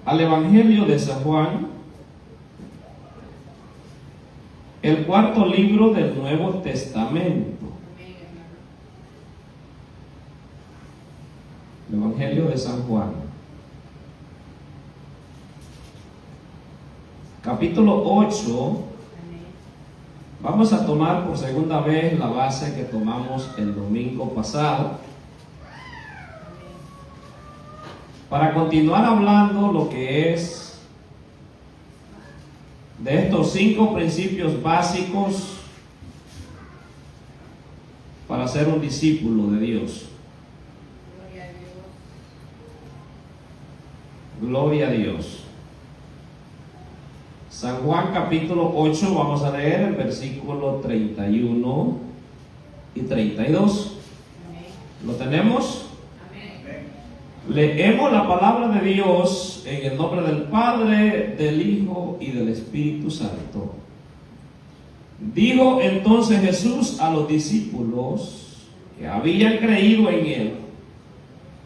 al Evangelio de San Juan, el cuarto libro del Nuevo Testamento. El Evangelio de San Juan, capítulo 8. Vamos a tomar por segunda vez la base que tomamos el domingo pasado, para continuar hablando lo que es de estos 5 principios básicos para ser un discípulo de Dios. Gloria a Dios. San Juan capítulo 8, vamos a leer el versículo 31 y 32. ¿Lo tenemos? Leemos la palabra de Dios en el nombre del Padre, del Hijo y del Espíritu Santo. Dijo entonces Jesús a los discípulos que habían creído en Él: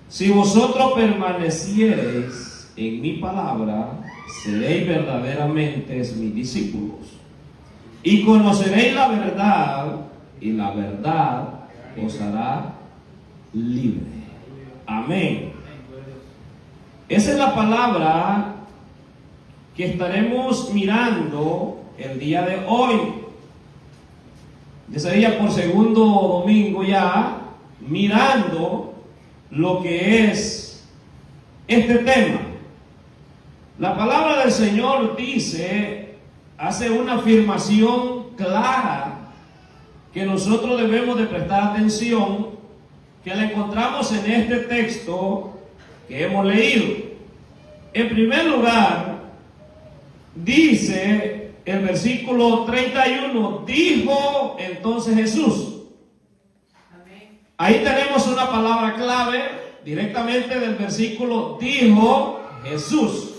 si vosotros permaneciereis en mi palabra, seréis verdaderamente mis discípulos, y conoceréis la verdad, y la verdad os hará libre. Amén. Esa es la palabra que estaremos mirando el día de hoy. Ya sería por segundo domingo ya mirando lo que es este tema. La palabra del Señor hace una afirmación clara que nosotros debemos de prestar atención, que la encontramos en este texto que hemos leído. En primer lugar, dice el versículo 31, dijo entonces Jesús. Ahí tenemos una palabra clave directamente del versículo, dijo Jesús.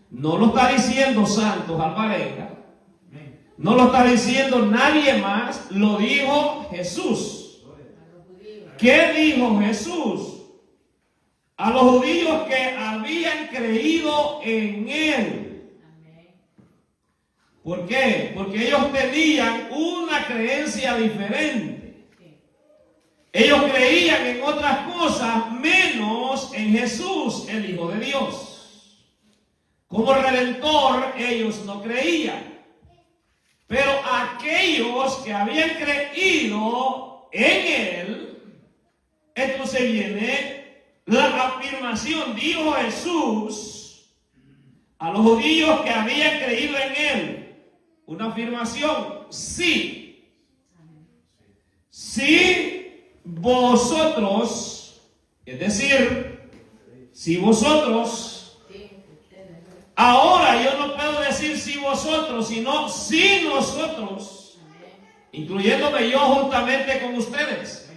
No lo está diciendo Santos Alvarenga, no lo está diciendo nadie más, lo dijo Jesús. ¿Qué dijo Jesús? A los judíos que habían creído en Él. ¿Por qué? Porque ellos tenían una creencia diferente. Ellos creían en otras cosas menos en Jesús, el Hijo de Dios. Como Redentor ellos no creían. Pero aquellos que habían creído en Él, entonces viene la afirmación, dijo Jesús a los judíos que habían creído en Él. Una afirmación, sí. Si vosotros, es decir, si vosotros, ahora yo no puedo decir si vosotros, sino si nosotros, incluyéndome yo juntamente con ustedes,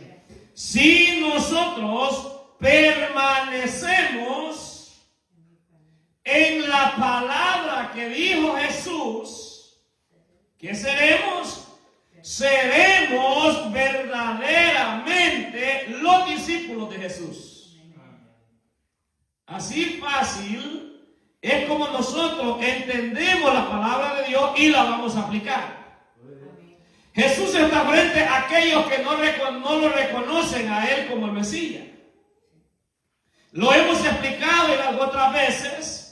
si nosotros permanecemos en la palabra que dijo Jesús, ¿qué seremos? Seremos verdaderamente los discípulos de Jesús. Así fácil es como nosotros entendemos la palabra de Dios y la vamos a aplicar. Jesús está frente a aquellos que no lo reconocen a Él como el Mesías. Lo hemos explicado en otras veces.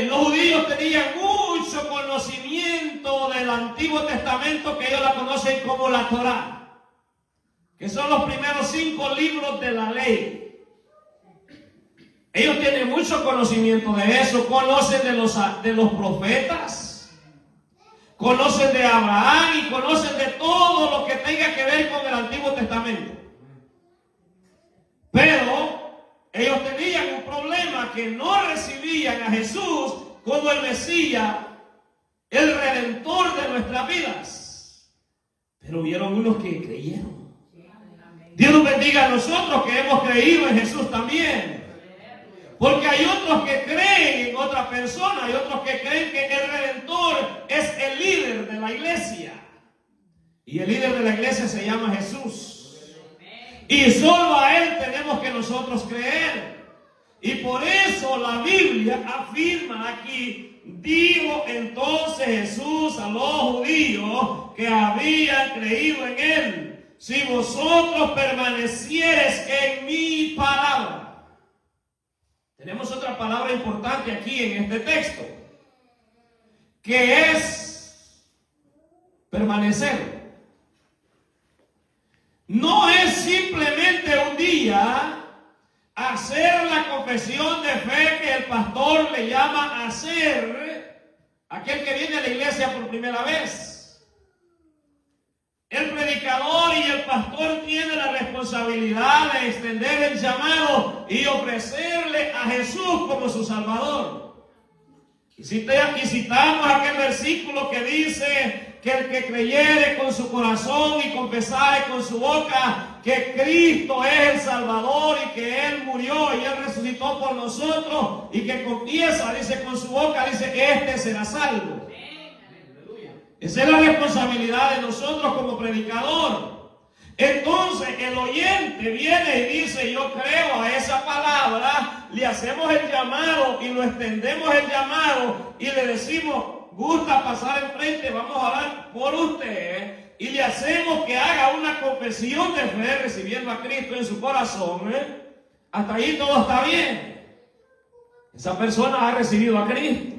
Los judíos tenían mucho conocimiento del Antiguo Testamento, que ellos la conocen como la Torá, que son los primeros 5 libros de la ley. Ellos tienen mucho conocimiento de eso, conocen de los profetas, conocen de Abraham y conocen de todo lo que tenga que ver con el Antiguo Testamento. Pero ellos tenían un problema, que no recibían a Jesús como el Mesías, el Redentor de nuestras vidas. Pero vieron unos que creyeron. Dios nos bendiga a nosotros que hemos creído en Jesús también. Porque hay otros que creen en otra persona, hay otros que creen que el Redentor es el líder de la iglesia. Y el líder de la iglesia se llama Jesús. Y solo a Él tenemos que nosotros creer. Y por eso la Biblia afirma aquí, dijo entonces Jesús a los judíos que habían creído en él: si vosotros permaneciereis en mi palabra. Tenemos otra palabra importante aquí en este texto, que es permanecer. No es simplemente un día hacer la confesión de fe que el pastor le llama hacer aquel que viene a la iglesia por primera vez. El predicador y el pastor tienen la responsabilidad de extender el llamado y ofrecerle a Jesús como su Salvador. Y citamos aquel versículo que dice que el que creyere con su corazón y confesare con su boca que Cristo es el Salvador y que Él murió y Él resucitó por nosotros, y que confiesa, dice, con su boca, dice, este será salvo. Esa es la responsabilidad de nosotros como predicador. Entonces el oyente viene y dice: yo creo a esa palabra, le hacemos el llamado y lo extendemos el llamado y le decimos: gusta pasar enfrente, vamos a orar por usted, y le hacemos que haga una confesión de fe recibiendo a Cristo en su corazón. Hasta ahí todo está bien. Esa persona ha recibido a Cristo.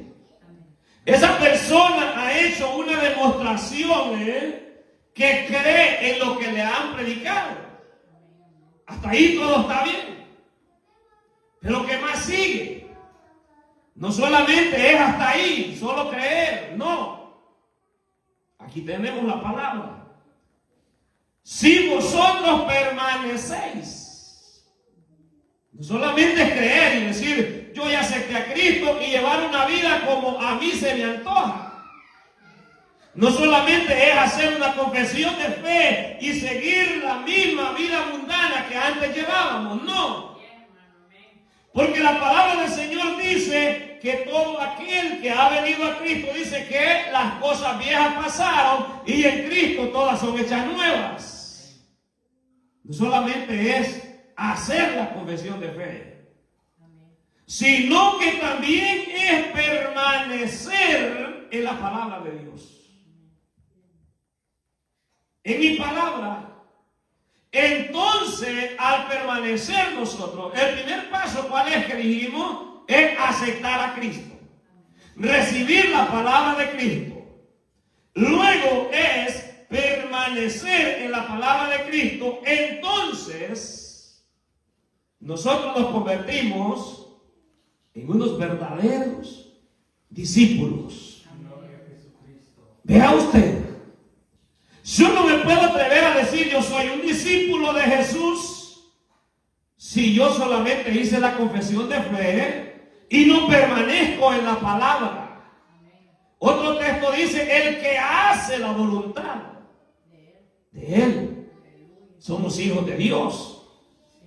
Esa persona ha hecho una demostración que cree en lo que le han predicado. Hasta ahí todo está bien. Pero ¿qué más sigue? No solamente es hasta ahí, solo creer, no. Aquí tenemos la palabra. Si vosotros permanecéis. No solamente es creer y decir: yo ya acepté a Cristo, y llevar una vida como a mí se me antoja. No solamente es hacer una confesión de fe y seguir la misma vida mundana que antes llevábamos, no. Porque la palabra del Señor dice que todo aquel que ha venido a Cristo, dice que las cosas viejas pasaron y en Cristo todas son hechas nuevas. No solamente es hacer la confesión de fe, sino que también es permanecer en la palabra de Dios. En mi palabra. Entonces, al permanecer nosotros, el primer paso, ¿cuál es que dijimos? Es aceptar a Cristo, recibir la palabra de Cristo. Luego es permanecer en la palabra de Cristo. Entonces, nosotros nos convertimos en unos verdaderos discípulos. Vea usted, yo no me puedo atrever a decir yo soy un discípulo de Jesús si yo solamente hice la confesión de fe y no permanezco en la palabra. Otro texto dice: el que hace la voluntad de Él. Somos hijos de Dios.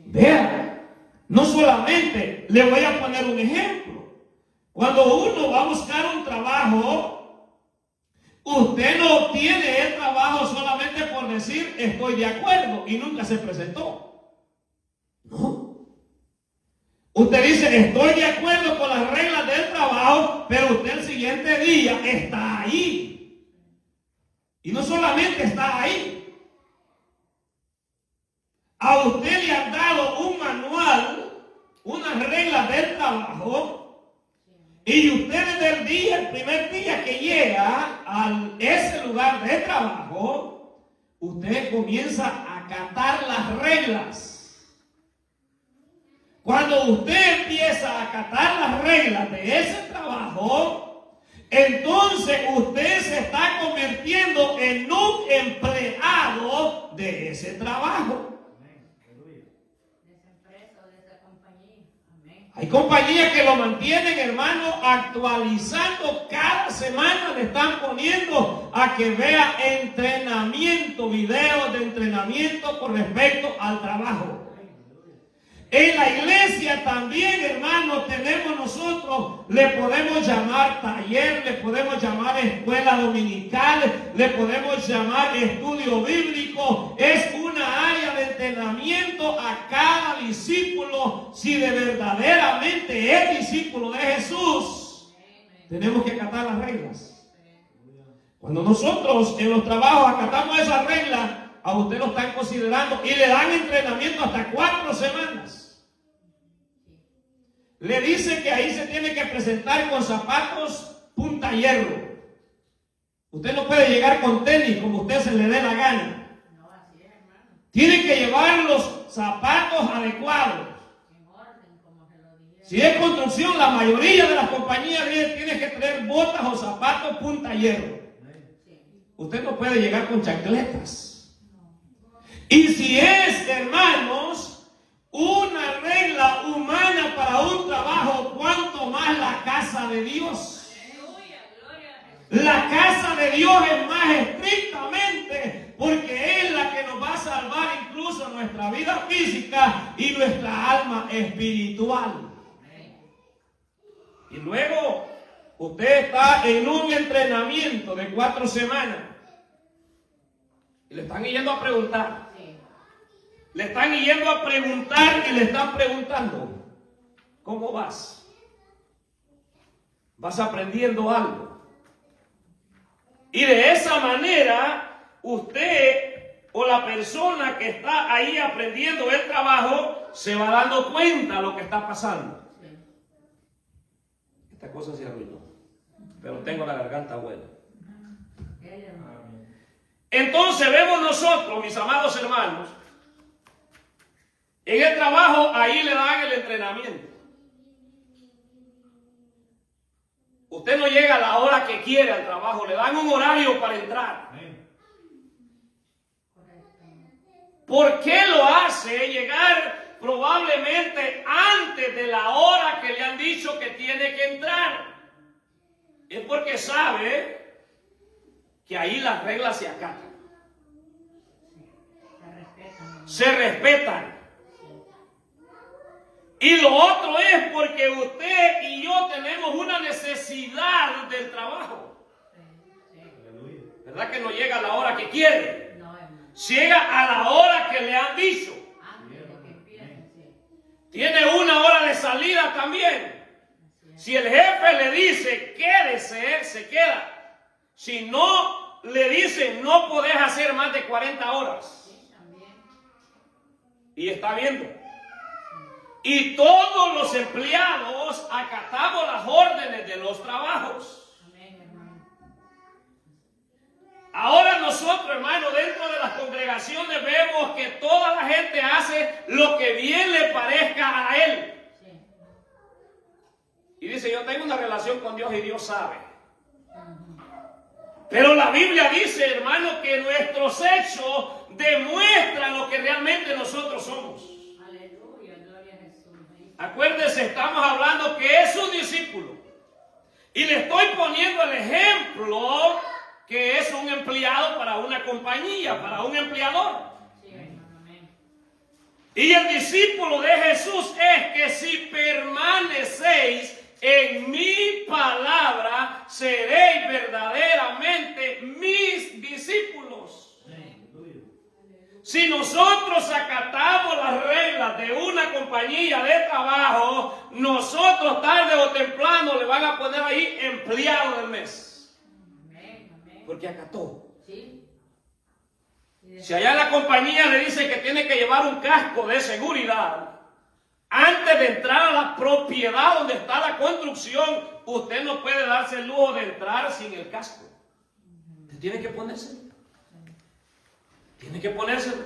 Vean, no solamente, le voy a poner un ejemplo. Cuando uno va a buscar un trabajo, usted no obtiene el trabajo solamente por decir estoy de acuerdo y nunca se presentó. No. Usted dice estoy de acuerdo con las reglas del trabajo, pero usted el siguiente día está ahí. Y no solamente está ahí. A usted le han dado un manual, unas reglas del trabajo. Y usted desde el primer día que llega a ese lugar de trabajo, usted comienza a acatar las reglas. Cuando usted empieza a acatar las reglas de ese trabajo, entonces usted se está convirtiendo en un empleado de ese trabajo. Hay compañías que lo mantienen, hermano, actualizando. Cada semana le están poniendo a que vea entrenamiento, videos de entrenamiento con respecto al trabajo. En la iglesia también, hermano, tenemos nosotros, le podemos llamar taller, le podemos llamar escuela dominical, le podemos llamar estudio bíblico. Es una área de entrenamiento a cada discípulo, si de verdaderamente es discípulo de Jesús, tenemos que acatar las reglas. Cuando nosotros en los trabajos acatamos esas reglas, a usted lo están considerando y le dan entrenamiento hasta 4 semanas. Le dicen que ahí se tiene que presentar con zapatos punta hierro. Usted no puede llegar con tenis como usted se le dé la gana. No, así es, hermano. Tiene que llevar los zapatos adecuados. En orden, como se lo dijeron. Si es construcción, la mayoría de las compañías tienen que tener botas o zapatos punta hierro. Sí. Usted no puede llegar con chancletas. Y si es, hermanos, una regla humana para un trabajo, ¿cuánto más la casa de Dios? Aleluya, gloria a Jesús. La casa de Dios es más estrictamente, porque es la que nos va a salvar incluso nuestra vida física y nuestra alma espiritual. Y luego usted está en un entrenamiento de 4 semanas y le están yendo a preguntar. Sí. Le están yendo a preguntar y le están preguntando, ¿cómo vas? ¿Vas aprendiendo algo? Y de esa manera, usted o la persona que está ahí aprendiendo el trabajo se va dando cuenta de lo que está pasando. Sí. Esta cosa se arruinó, pero tengo la garganta buena. Ella, hermano. Entonces vemos nosotros, mis amados hermanos, en el trabajo ahí le dan el entrenamiento. Usted no llega a la hora que quiere al trabajo, le dan un horario para entrar. ¿Por qué lo hace? Llegar probablemente antes de la hora que le han dicho que tiene que entrar. Es porque sabe que ahí las reglas se acatan. Se respetan. Y lo otro es porque usted y yo tenemos una necesidad del trabajo. ¿Verdad que no llega a la hora que quiere? No, hermano. Llega a la hora que le han dicho. Antes de que empiecen, sí. Tiene una hora de salida también. Si el jefe le dice quédese, se queda. Si no le dicen no podés hacer más de 40 horas. Sí, también. Y está viendo. Y todos los empleados acatamos las órdenes de los trabajos. Amén, hermano. Ahora nosotros, hermano, dentro de las congregaciones vemos que toda la gente hace lo que bien le parezca a él. Sí. Y dice, yo tengo una relación con Dios y Dios sabe. Pero la Biblia dice, hermano, que nuestros hechos demuestran lo que realmente nosotros somos. Aleluya, gloria a Jesús. Acuérdese, estamos hablando que es un discípulo. Y le estoy poniendo el ejemplo que es un empleado para una compañía, para un empleador. Sí, hermano, amén. Y el discípulo de Jesús es que si permanecéis en mi palabra, seréis verdaderamente mis discípulos. Si nosotros acatamos las reglas de una compañía de trabajo, nosotros tarde o temprano le van a poner ahí empleado del mes. Amén, amén. Porque acató. Sí. Si allá en la compañía le dice que tiene que llevar un casco de seguridad, antes de entrar a la propiedad donde está la construcción, usted no puede darse el lujo de entrar sin el casco. Usted tiene que ponerse. Tiene que ponérselo.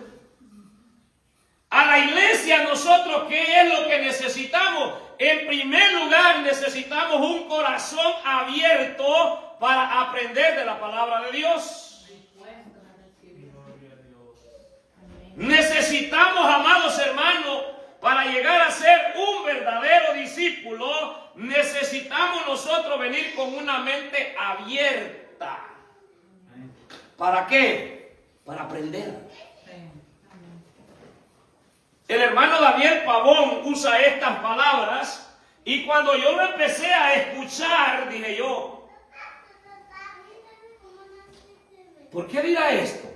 A la iglesia nosotros, ¿qué es lo que necesitamos? En primer lugar, necesitamos un corazón abierto para aprender de la palabra de Dios. Dispuesto a recibir. Amén. Necesitamos, amados hermanos, para llegar a ser un verdadero discípulo, necesitamos nosotros venir con una mente abierta. ¿Para qué? Para aprender. El hermano Daniel Pavón usa estas palabras y cuando yo lo empecé a escuchar, dije yo, ¿por qué dirá esto?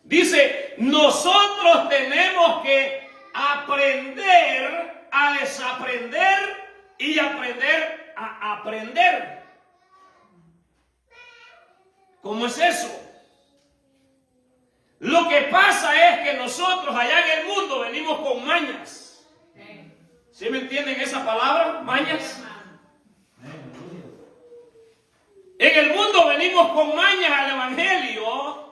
Dice, nosotros tenemos que aprender a desaprender y aprender a aprender. ¿Cómo es eso? Lo que pasa es que nosotros allá en el mundo venimos con mañas. ¿Sí me entienden esa palabra? Mañas. En el mundo venimos con mañas al evangelio.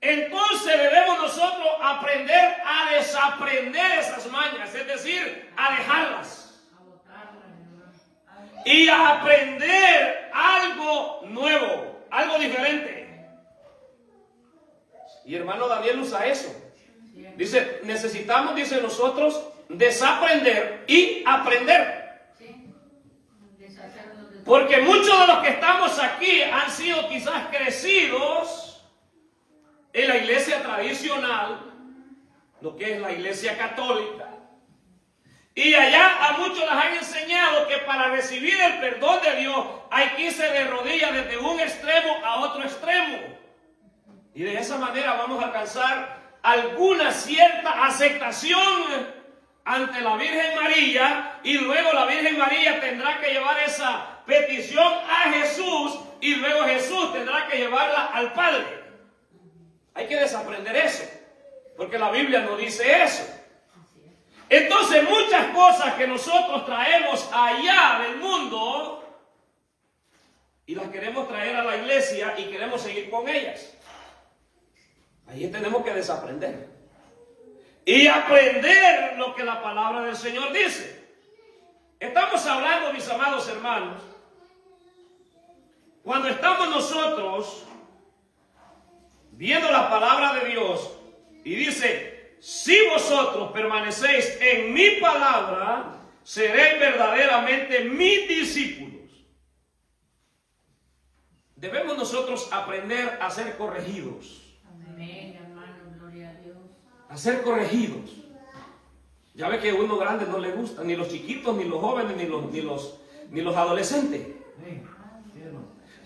Entonces debemos nosotros aprender a desaprender esas mañas, es decir, a dejarlas. Y a aprender algo nuevo, algo diferente. Y hermano Daniel usa eso. Dice, necesitamos, dice nosotros, desaprender y aprender. Porque muchos de los que estamos aquí han sido quizás crecidos en la iglesia tradicional, lo que es la iglesia católica. Y allá a muchos les han enseñado que para recibir el perdón de Dios hay que irse de rodillas desde un extremo a otro extremo. Y de esa manera vamos a alcanzar alguna cierta aceptación ante la Virgen María, y luego la Virgen María tendrá que llevar esa petición a Jesús, y luego Jesús tendrá que llevarla al Padre. Hay que desaprender eso, porque la Biblia no dice eso. Entonces muchas cosas que nosotros traemos allá del mundo y las queremos traer a la iglesia y queremos seguir con ellas. Ahí tenemos que desaprender y aprender lo que la palabra del Señor dice. Estamos hablando, mis amados hermanos, cuando estamos nosotros viendo la palabra de Dios y dice, si vosotros permanecéis en mi palabra, seréis verdaderamente mis discípulos. Debemos nosotros aprender a ser corregidos. Amén, hermano, gloria a Dios. A ser corregidos. Ya ve que a uno grande no le gusta, ni los chiquitos, ni los jóvenes, ni los adolescentes.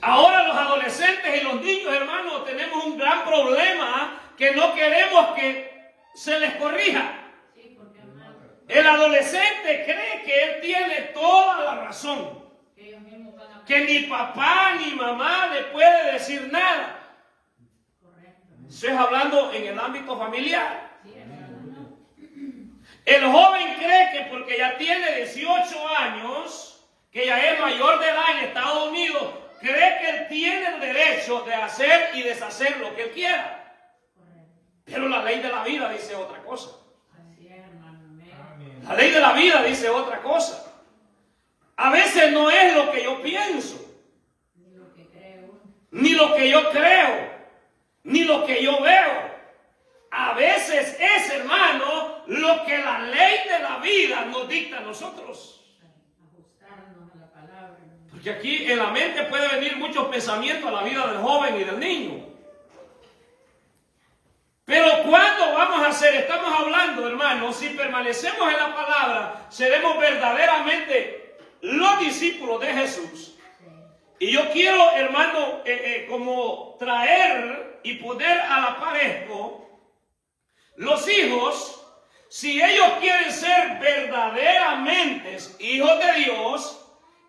Ahora los adolescentes y los niños, hermanos, tenemos un gran problema, que no queremos que se les corrija. El adolescente cree que él tiene toda la razón, que ni papá ni mamá le puede decir nada. Estoy hablando en el ámbito familiar. El joven cree que porque ya tiene 18 años, que ya es mayor de edad en Estados Unidos, cree que él tiene el derecho de hacer y deshacer lo que él quiera. Pero la ley de la vida dice otra cosa. La ley de la vida dice otra cosa. A veces no es lo que yo pienso, ni lo que yo creo, ni lo que yo veo. A veces es, hermano, lo que la ley de la vida nos dicta a nosotros. Porque aquí en la mente puede venir muchos pensamientos a la vida del joven y del niño. Pero ¿cuándo vamos a hacer? Estamos hablando, hermanos, si permanecemos en la palabra, seremos verdaderamente los discípulos de Jesús. Y yo quiero, hermano, como traer y poner a la par esto. Los hijos, si ellos quieren ser verdaderamente hijos de Dios,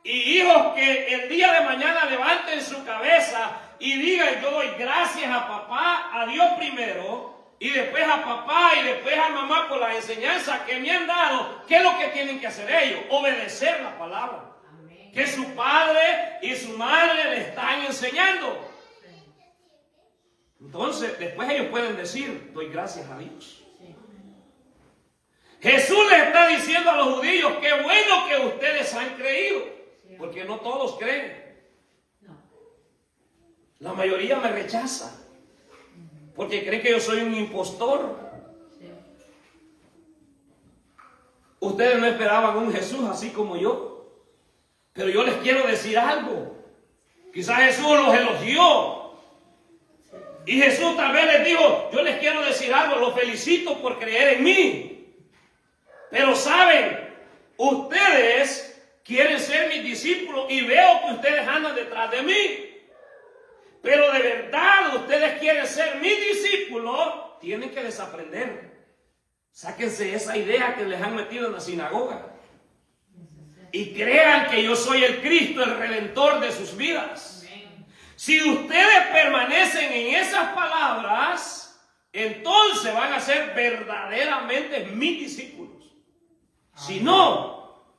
y hijos que el día de mañana levanten su cabeza y digan, yo doy gracias a papá, a Dios primero, y después a papá y después a mamá por la enseñanza que me han dado, ¿qué es lo que tienen que hacer ellos? Obedecer la palabra. Amén. Que su padre y su madre le están enseñando. Entonces, después ellos pueden decir, doy gracias a Dios. Jesús les está diciendo a los judíos, qué bueno que ustedes han creído, porque no todos creen. La mayoría me rechaza, porque creen que yo soy un impostor. Ustedes no esperaban un Jesús así como yo, pero yo les quiero decir algo. Quizás Jesús los elogió. Y Jesús tal vez les dijo, yo les quiero decir algo, los felicito por creer en mí. Pero saben, ustedes quieren ser mis discípulos y veo que ustedes andan detrás de mí. Pero de verdad ustedes quieren ser mis discípulos, tienen que desaprender. Sáquense esa idea que les han metido en la sinagoga. Y crean que yo soy el Cristo, el Redentor de sus vidas. Si ustedes permanecen en esas palabras, entonces van a ser verdaderamente mis discípulos. Si no,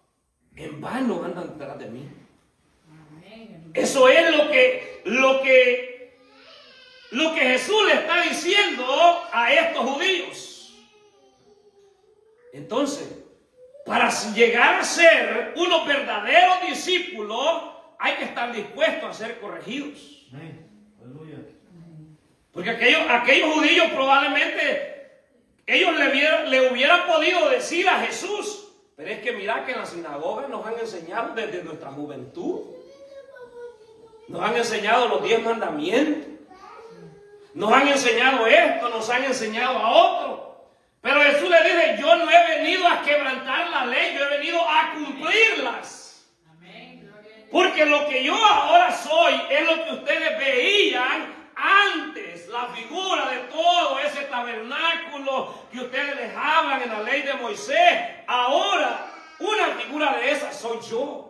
en vano andan detrás de mí. Eso es lo que Jesús le está diciendo a estos judíos. Entonces, para llegar a ser unos verdaderos discípulos, hay que estar dispuestos a ser corregidos. Porque aquellos judíos probablemente ellos le hubieran podido decir a Jesús, pero es que mira que en la sinagoga nos han enseñado desde nuestra juventud. Nos han enseñado los 10 mandamientos. Nos han enseñado esto, nos han enseñado a otro. Pero Jesús le dice, yo no he venido a quebrantar la ley, yo he venido a cumplirlas. Porque lo que yo ahora soy es lo que ustedes veían antes, la figura de todo ese tabernáculo que ustedes les hablan en la ley de Moisés. Ahora, una figura de esa soy yo.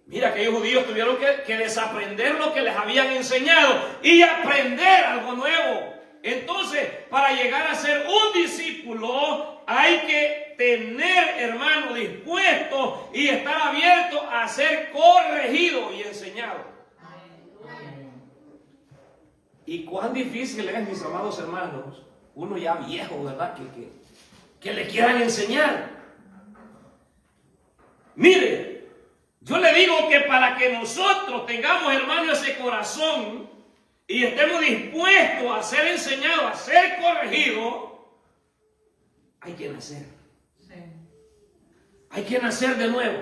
Mira, aquellos judíos tuvieron que desaprender lo que les habían enseñado y aprender algo nuevo. Entonces, para llegar a ser un discípulo, hay que tener, hermano, dispuesto y estar abierto a ser corregido y enseñado. Y cuán difícil es, mis amados hermanos, uno ya viejo, ¿verdad? Que le quieran enseñar. Mire, yo le digo que para que nosotros tengamos, hermano, ese corazón y estemos dispuestos a ser enseñados, a ser corregidos, hay que nacer. Hay que nacer de nuevo.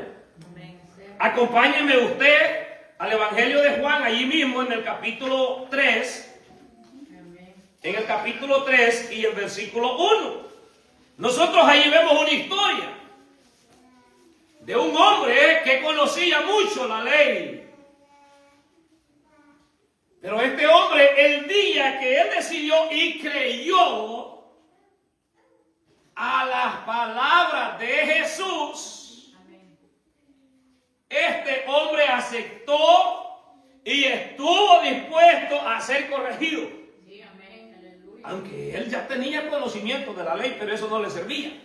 Acompáñeme usted al Evangelio de Juan, allí mismo en el capítulo 3. En el capítulo 3 y el versículo 1. Nosotros allí vemos una historia de un hombre que conocía mucho la ley. Pero este hombre, el día que él decidió y creyó a las palabras de Jesús, este hombre aceptó y estuvo dispuesto a ser corregido. Aunque él ya tenía conocimiento de la ley, pero eso no le servía.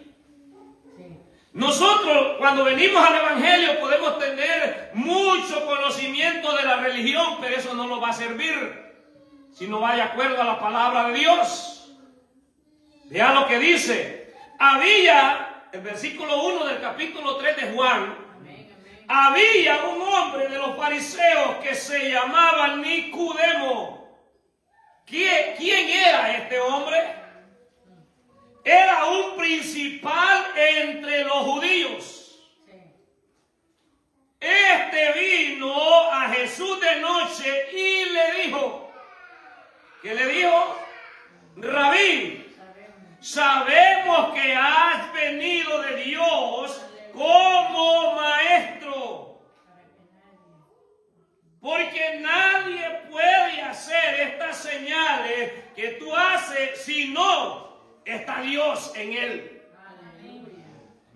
Nosotros, cuando venimos al Evangelio, podemos tener mucho conocimiento de la religión, pero eso no nos va a servir si no va de acuerdo a la palabra de Dios. Vea lo que dice. Había, el versículo 1 del capítulo 3 de Juan, había un hombre de los fariseos que se llamaba Nicodemo. ¿Quién era este hombre? Era un principal entre los judíos. Este vino a Jesús de noche y le dijo, ¿qué le dijo? Rabí, sabemos que has venido de Dios como maestro, porque nadie puede hacer estas señales que tú haces si no está Dios en él.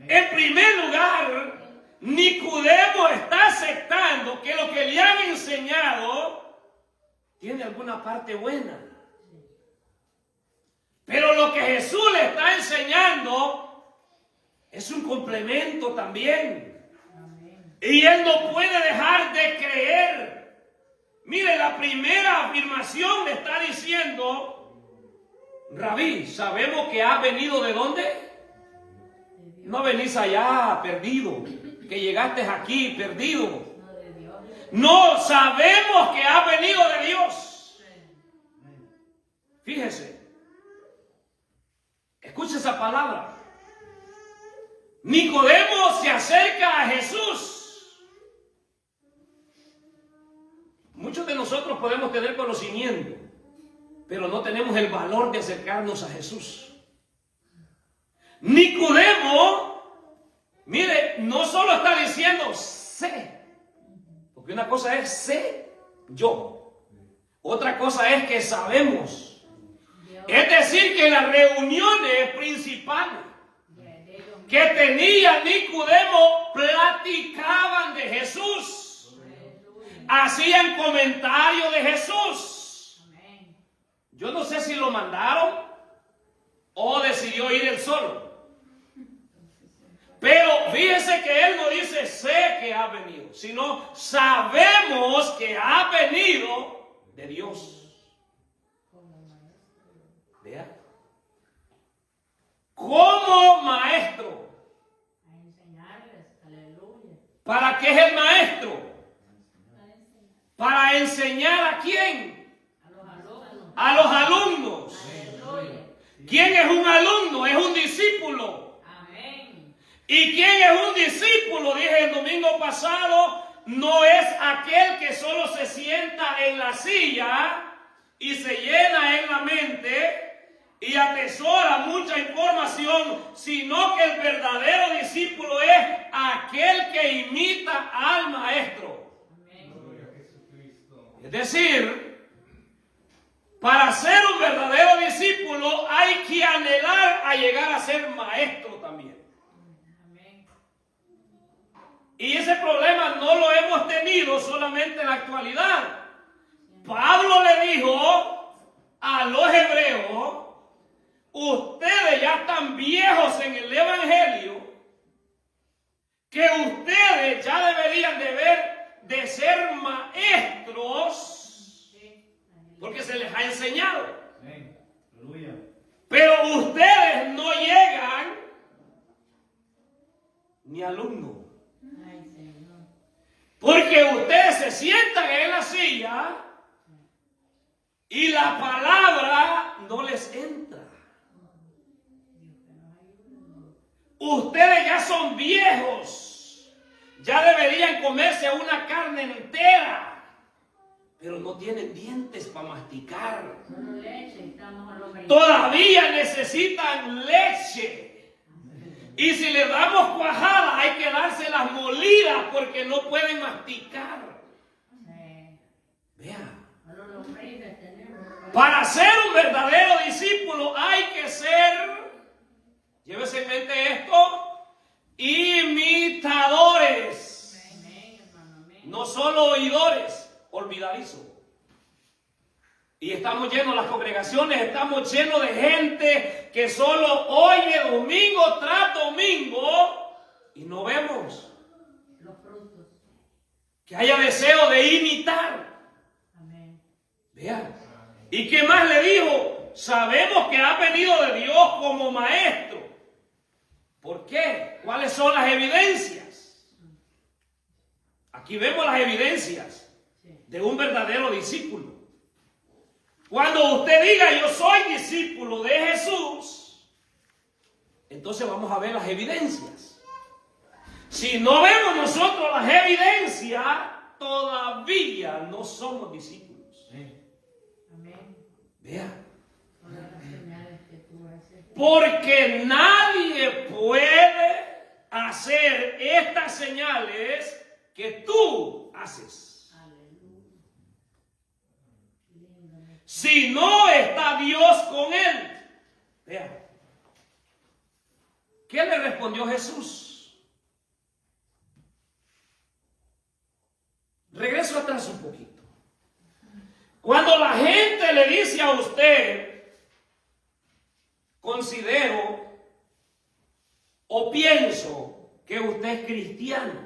En primer lugar, Nicodemo está aceptando que lo que le han enseñado tiene alguna parte buena. Pero lo que Jesús le está enseñando es un complemento también. Y él no puede dejar de creer. Mire, la primera afirmación le está diciendo, Rabí, sabemos que has venido ¿de dónde? No venís allá perdido, que llegaste aquí perdido. No, sabemos que has venido de Dios. Fíjese, escuche esa palabra. Nicodemo se acerca a Jesús. Muchos de nosotros podemos tener conocimiento, pero no tenemos el valor de acercarnos a Jesús. Nicodemo, mire, no solo está diciendo sé, porque una cosa es sé yo, otra cosa es que sabemos. Es decir, que las reuniones principales que tenía Nicodemo platicaban de Jesús, hacían comentarios de Jesús. Yo no sé si lo mandaron o decidió ir él solo. Pero fíjense que él no dice sé que ha venido, sino sabemos que ha venido de Dios. Vea. Como maestro. A enseñarles, aleluya. ¿Para qué es el maestro? ¿Para enseñar a quién? A los alumnos. A los alumnos. Aleluya. ¿Quién es un alumno? Es un discípulo. Amén. ¿Y quién es un discípulo? Dije el domingo pasado, no es aquel que solo se sienta en la silla y se llena en la mente y atesora mucha información, sino que el verdadero discípulo es aquel que imita al maestro. Amén. Es decir, para ser un verdadero discípulo hay que anhelar a llegar a ser maestro también. Amén. Y ese problema no lo hemos tenido solamente en la actualidad. Pablo le dijo a los hebreos: ustedes ya están viejos en el evangelio, que ustedes ya deberían de ser maestros, porque se les ha enseñado. Pero ustedes no llegan ni alumnos. Ay, Señor. Porque ustedes se sientan en la silla y la palabra no les entra. Ustedes ya son viejos, ya deberían comerse una carne entera, pero no tienen dientes para masticar. Solo leche, estamos a los 20. Todavía necesitan leche. Y si les damos cuajada, hay que dárselas molidas porque no pueden masticar. Sí. Vean. Solo los reyes tenemos. Para ser un verdadero discípulo hay que ser, llévese en mente esto, imitadores. Amén, hermano, amén. No solo oidores, olvidadizos. Y estamos llenos, las congregaciones, estamos llenos de gente que solo oye domingo tras domingo y no vemos Los frutos. que haya deseo de imitar. Amén. Vean. ¿Y qué más le dijo? Sabemos que ha venido de Dios como maestro. ¿Por qué? ¿Cuáles son las evidencias? Aquí vemos las evidencias de un verdadero discípulo. Cuando usted diga yo soy discípulo de Jesús, entonces vamos a ver las evidencias. Si no vemos nosotros las evidencias, todavía no somos discípulos. Amén. Vean. Son las señales que tú haces. Porque nadie puede hacer estas señales que tú haces Aleluya. Lindo. si no está Dios con él. Vean. ¿Qué le respondió Jesús? Regreso atrás un poquito. Cuando la gente le dice a usted, considero o pienso que usted es cristiano,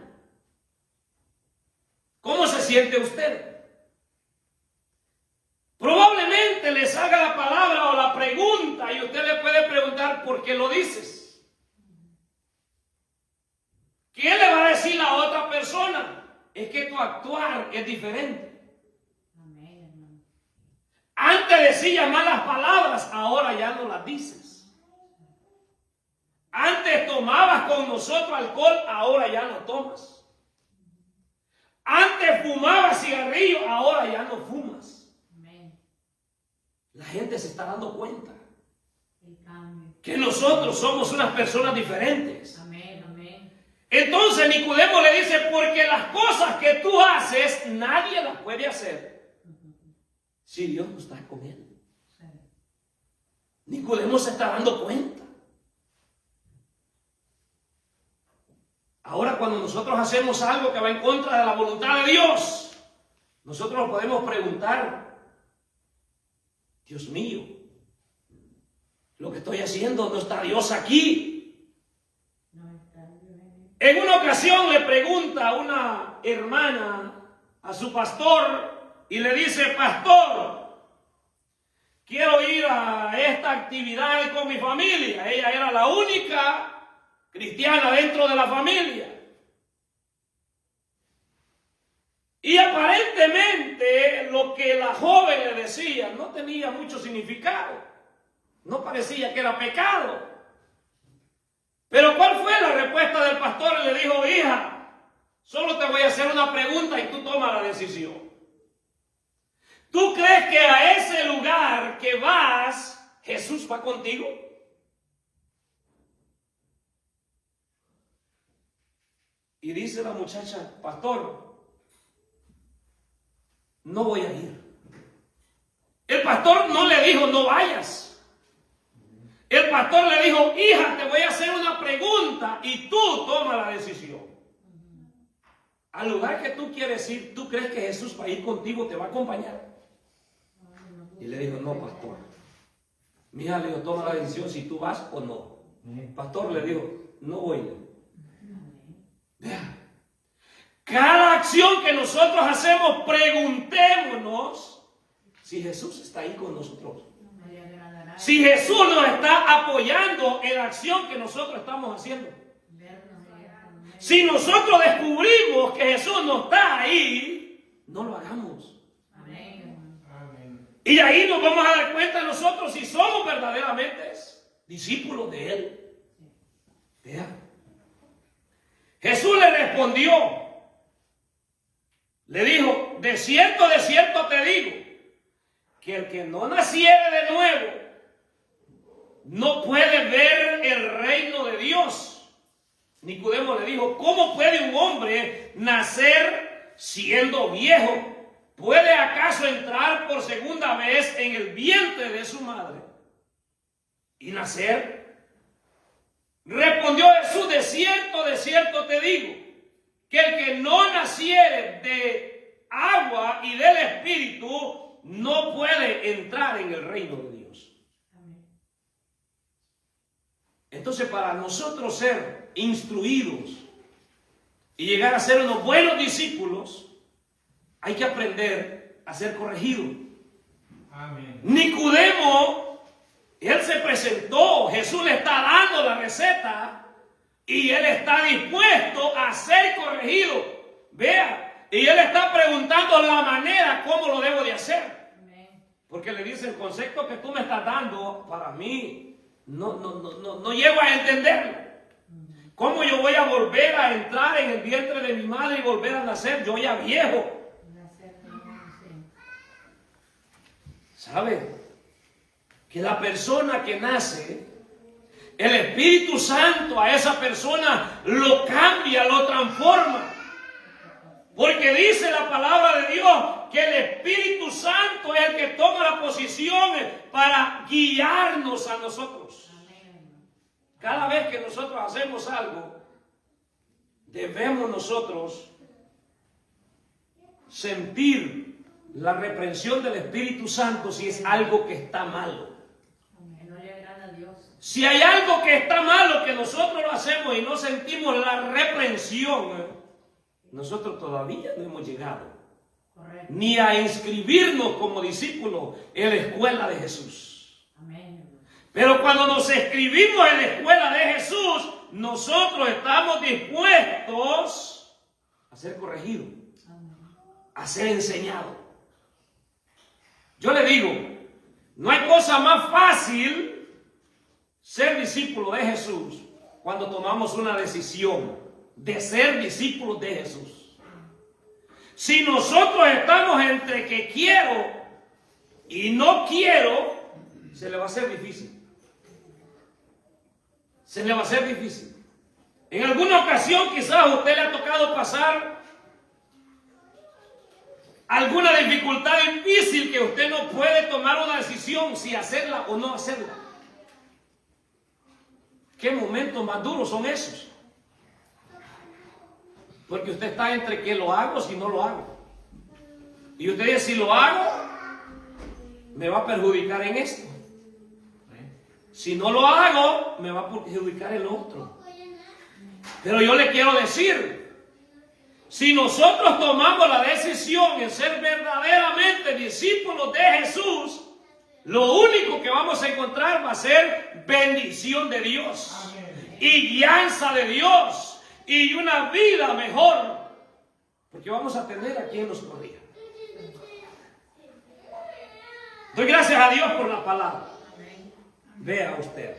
¿cómo se siente usted? Probablemente le salga la palabra o la pregunta y usted le puede preguntar ¿por qué lo dices? ¿Qué le va a decir la otra persona? Es que tu actuar es diferente. Amén, hermano. Antes decías malas palabras, ahora ya no las dices. Antes tomabas con nosotros alcohol, ahora ya no tomas. Antes fumabas cigarrillo, ahora ya no fumas. Amén. La gente se está dando cuenta El cambio. que nosotros somos unas personas diferentes. Amén, amén. Entonces Nicodemo le dice, porque las cosas que tú haces, nadie las puede hacer si Dios no está con él. Sí. Nicodemo se está dando cuenta. Ahora, cuando nosotros hacemos algo que va en contra de la voluntad de Dios, nosotros nos podemos preguntar: Dios mío, lo que estoy haciendo, ¿no está Dios aquí? No está bien. En una ocasión le pregunta una hermana a su pastor y le dice: pastor, quiero ir a esta actividad con mi familia. Ella era la única cristiana dentro de la familia. Y aparentemente lo que la joven le decía no tenía mucho significado. No parecía que era pecado. Pero ¿cuál fue la respuesta del pastor? Le dijo: hija, solo te voy a hacer una pregunta y tú tomas la decisión. ¿Tú crees que a ese lugar que vas, Jesús va contigo? Y dice la muchacha: pastor, no voy a ir. El pastor no le dijo: no vayas. El pastor le dijo: hija, te voy a hacer una pregunta y tú toma la decisión. Al lugar que tú quieres ir, ¿tú crees que Jesús va a ir contigo, te va a acompañar? Y le dijo: no, pastor. Mi hija le dijo: toma la decisión si tú vas o no. El pastor le dijo: no voy. Vean, cada acción que nosotros hacemos, preguntémonos si Jesús está ahí con nosotros. Si Jesús nos está apoyando en la acción que nosotros estamos haciendo. Si nosotros descubrimos que Jesús no está ahí, no lo hagamos. Y ahí nos vamos a dar cuenta nosotros si somos verdaderamente discípulos de Él. Vean. Jesús le respondió, le dijo: de cierto te digo, que el que no naciere de nuevo no puede ver el reino de Dios. Nicodemo le dijo: ¿cómo puede un hombre nacer siendo viejo? ¿Puede acaso entrar por segunda vez en el vientre de su madre y nacer? Respondió Jesús: de cierto te digo, que el que no naciere de agua y del Espíritu no puede entrar en el reino de Dios. Entonces, para nosotros ser instruidos y llegar a ser unos buenos discípulos, hay que aprender a ser corregidos. Amén. Nicodemo, él se presentó, Jesús le está dando la receta y él está dispuesto a ser corregido. Vea, y él está preguntando la manera como lo debo de hacer. Porque le dice: el concepto que tú me estás dando, para mí, no llego a entenderlo. ¿Cómo yo voy a volver a entrar en el vientre de mi madre y volver a nacer? Yo ya viejo. ¿Sabe? Que la persona que nace, el Espíritu Santo a esa persona lo cambia, lo transforma. Porque dice la palabra de Dios que el Espíritu Santo es el que toma la posición para guiarnos a nosotros. Cada vez que nosotros hacemos algo, debemos nosotros sentir la reprensión del Espíritu Santo si es algo que está malo. No le agrada a Dios. Si hay algo que está malo que nosotros lo hacemos y no sentimos la reprensión, nosotros todavía no hemos llegado ni a inscribirnos como discípulos en la escuela de Jesús. Amén. Pero cuando nos inscribimos en la escuela de Jesús, nosotros estamos dispuestos a ser corregidos, a ser enseñados. Yo le digo, no hay cosa más fácil ser discípulo de Jesús cuando tomamos una decisión de ser discípulos de Jesús. Si nosotros estamos entre que quiero y no quiero, se le va a hacer difícil. Se le va a hacer difícil. En alguna ocasión quizás a usted le ha tocado pasar alguna dificultad difícil que usted no puede tomar una decisión si hacerla o no hacerla. ¿Qué momentos más duros son esos? Porque usted está entre que lo hago si no lo hago. Y usted dice, si lo hago, me va a perjudicar en esto. Si no lo hago, me va a perjudicar en lo otro. Pero yo le quiero decir, si nosotros tomamos la decisión en ser verdaderamente discípulos de Jesús, lo único que vamos a encontrar va a ser bendición de Dios. Amén. Y guianza de Dios. Y una vida mejor. Porque vamos a tener a quien nos rodea. Doy gracias a Dios por la palabra. Vea usted.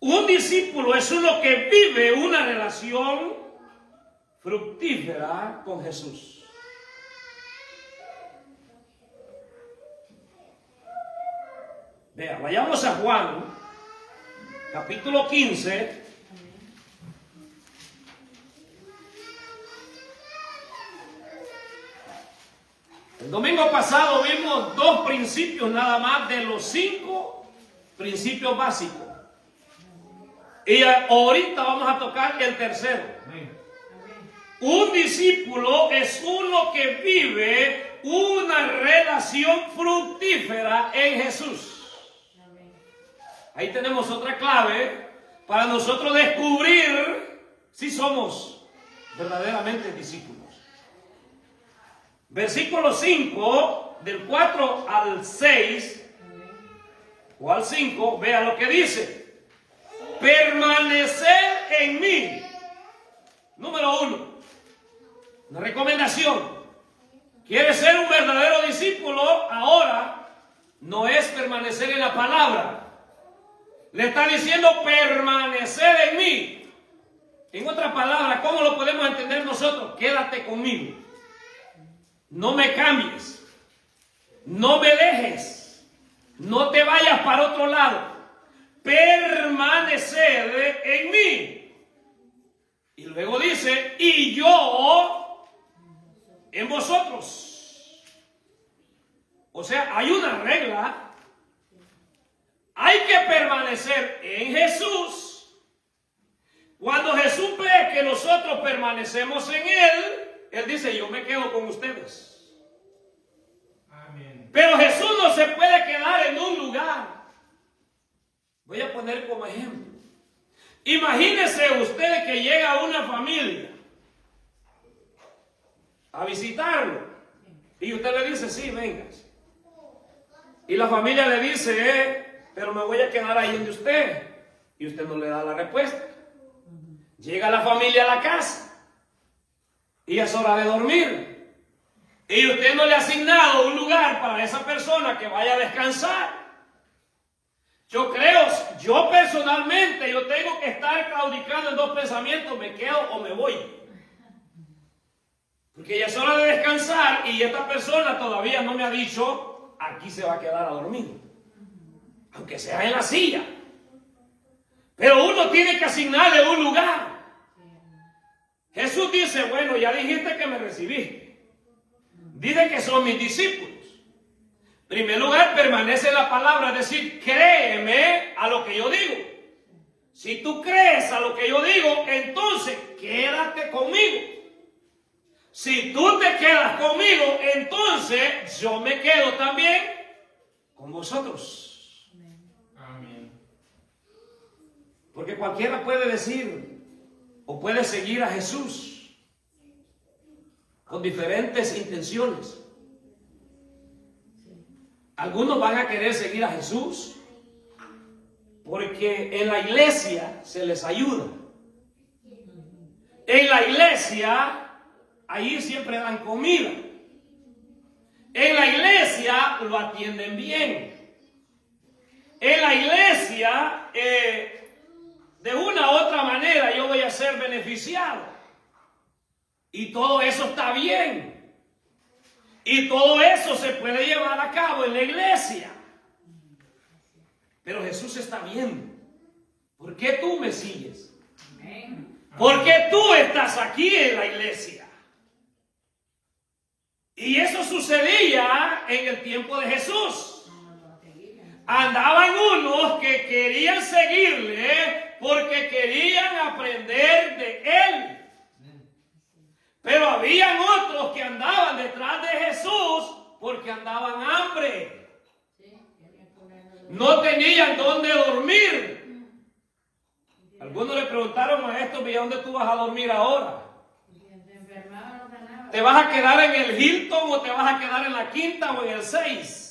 Un discípulo es uno que vive una relación fructífera con Jesús. Vea, vayamos a Juan, capítulo 15. El domingo pasado vimos 2 principios nada más de los 5 principios básicos. Y ahorita vamos a tocar el tercero. Un discípulo es uno que vive una relación fructífera en Jesús. Ahí tenemos otra clave para nosotros descubrir si somos verdaderamente discípulos. Versículo 5, del 4 al 6, o al 5, vea lo que dice. Permanecer en mí. Número 1. Una recomendación. ¿Quieres ser un verdadero discípulo? Ahora no es permanecer en la palabra. Le está diciendo permanecer en mí. En otras palabras, ¿cómo lo podemos entender nosotros? Quédate conmigo. No me cambies. No me dejes. No te vayas para otro lado. Permanecer en mí. Y luego dice, y yo en vosotros. O sea, hay una regla. Hay que permanecer en Jesús. Cuando Jesús ve que nosotros permanecemos en Él, Él dice, yo me quedo con ustedes. Amén. Pero Jesús no se puede quedar en un lugar. Voy a poner como ejemplo. Imagínese usted que llega una familia a visitarlo. Y usted le dice, sí, vengas. Y la familia le dice, pero me voy a quedar ahí donde usted. Y usted no le da la respuesta. Llega la familia a la casa. Y es hora de dormir. Y usted no le ha asignado un lugar para esa persona que vaya a descansar. Yo personalmente, yo tengo que estar claudicando en 2 pensamientos, me quedo o me voy. Porque ya es hora de descansar y esta persona todavía no me ha dicho, aquí se va a quedar a dormir. Aunque sea en la silla. Pero uno tiene que asignarle un lugar. Jesús dice, bueno, ya dijiste que me recibiste. Dice que son mis discípulos. En primer lugar, permanece en la palabra, es decir, créeme a lo que yo digo. Si tú crees a lo que yo digo, entonces quédate conmigo. Si tú te quedas conmigo, entonces yo me quedo también con vosotros. Amén. Porque cualquiera puede decir o puede seguir a Jesús con diferentes intenciones. Algunos van a querer seguir a Jesús porque en la iglesia se les ayuda. En la iglesia, ahí siempre dan comida. En la iglesia lo atienden bien. En la iglesia, de una u otra manera, yo voy a ser beneficiado. Y todo eso está bien. Y todo eso se puede llevar a cabo en la iglesia. Pero Jesús está viendo. ¿Por qué tú me sigues? ¿Por qué tú estás aquí en la iglesia? Y eso sucedía en el tiempo de Jesús. Andaban unos que querían seguirle porque querían aprender de él. Pero habían otros que andaban detrás de Jesús porque andaban hambre. No tenían dónde dormir. Algunos le preguntaron a estos: ¿y dónde tú vas a dormir ahora? ¿Te vas a quedar en el Hilton o te vas a quedar en la Quinta o en el 6?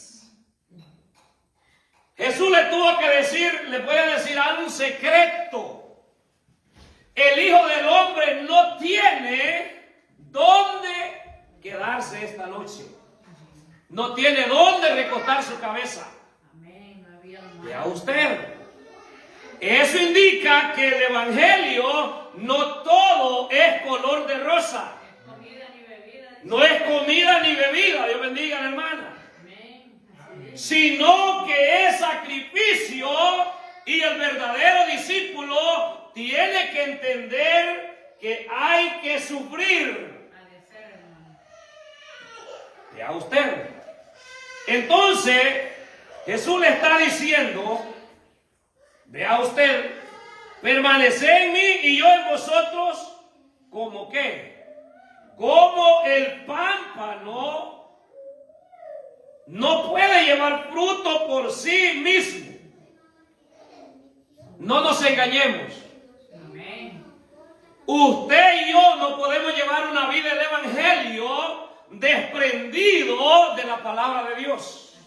Jesús le tuvo que decir, le voy a decir algo, un secreto. El Hijo del Hombre no tiene dónde quedarse esta noche. No tiene dónde recostar su cabeza. Vea usted. Eso indica que el Evangelio no todo es color de rosa. No es comida ni bebida. Dios bendiga a la hermana. Sino que es sacrificio, y el verdadero discípulo tiene que entender que hay que sufrir. Vea usted. Entonces Jesús le está diciendo, vea usted, permaneced en mí y yo en vosotros, ¿como qué? Como el pámpano no puede llevar fruto por sí mismo. No nos engañemos. Usted y yo no podemos llevar una vida del Evangelio desprendido de la palabra de Dios.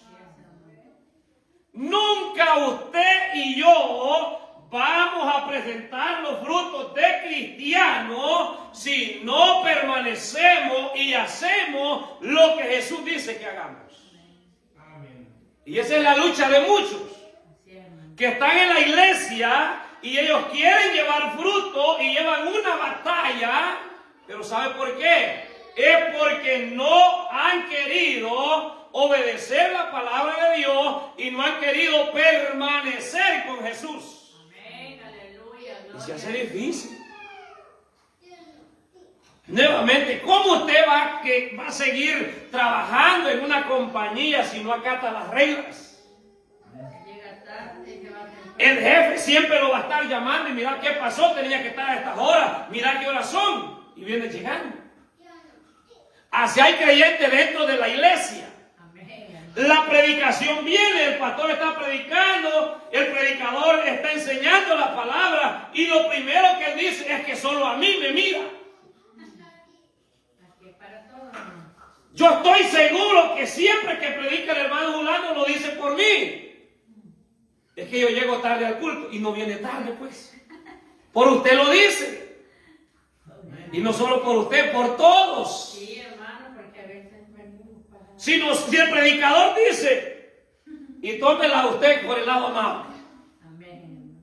Nunca usted y yo vamos a presentar los frutos de cristiano si no permanecemos y hacemos lo que Jesús dice que hagamos. Y esa es la lucha de muchos que están en la iglesia y ellos quieren llevar fruto y llevan una batalla, pero ¿sabe por qué? Es porque no han querido obedecer la palabra de Dios y no han querido permanecer con Jesús. Amén, aleluya. Y se hace difícil. Nuevamente, ¿cómo usted va a seguir trabajando en una compañía si no acata las reglas? El jefe siempre lo va a estar llamando y mira qué pasó, tenía que estar a estas horas, mira qué horas son, y viene llegando. Así hay creyentes dentro de la iglesia. La predicación viene, el pastor está predicando, el predicador está enseñando la palabra y lo primero que él dice es que solo a mí me mira. Yo estoy seguro que siempre que predica el hermano Julano lo dice por mí. Es que yo llego tarde al culto y no viene tarde, pues. Por usted lo dice. Y no solo por usted, por todos. Sí, hermano, porque a veces venimos para... Si el predicador dice, y tómela usted por el lado amable. Amén.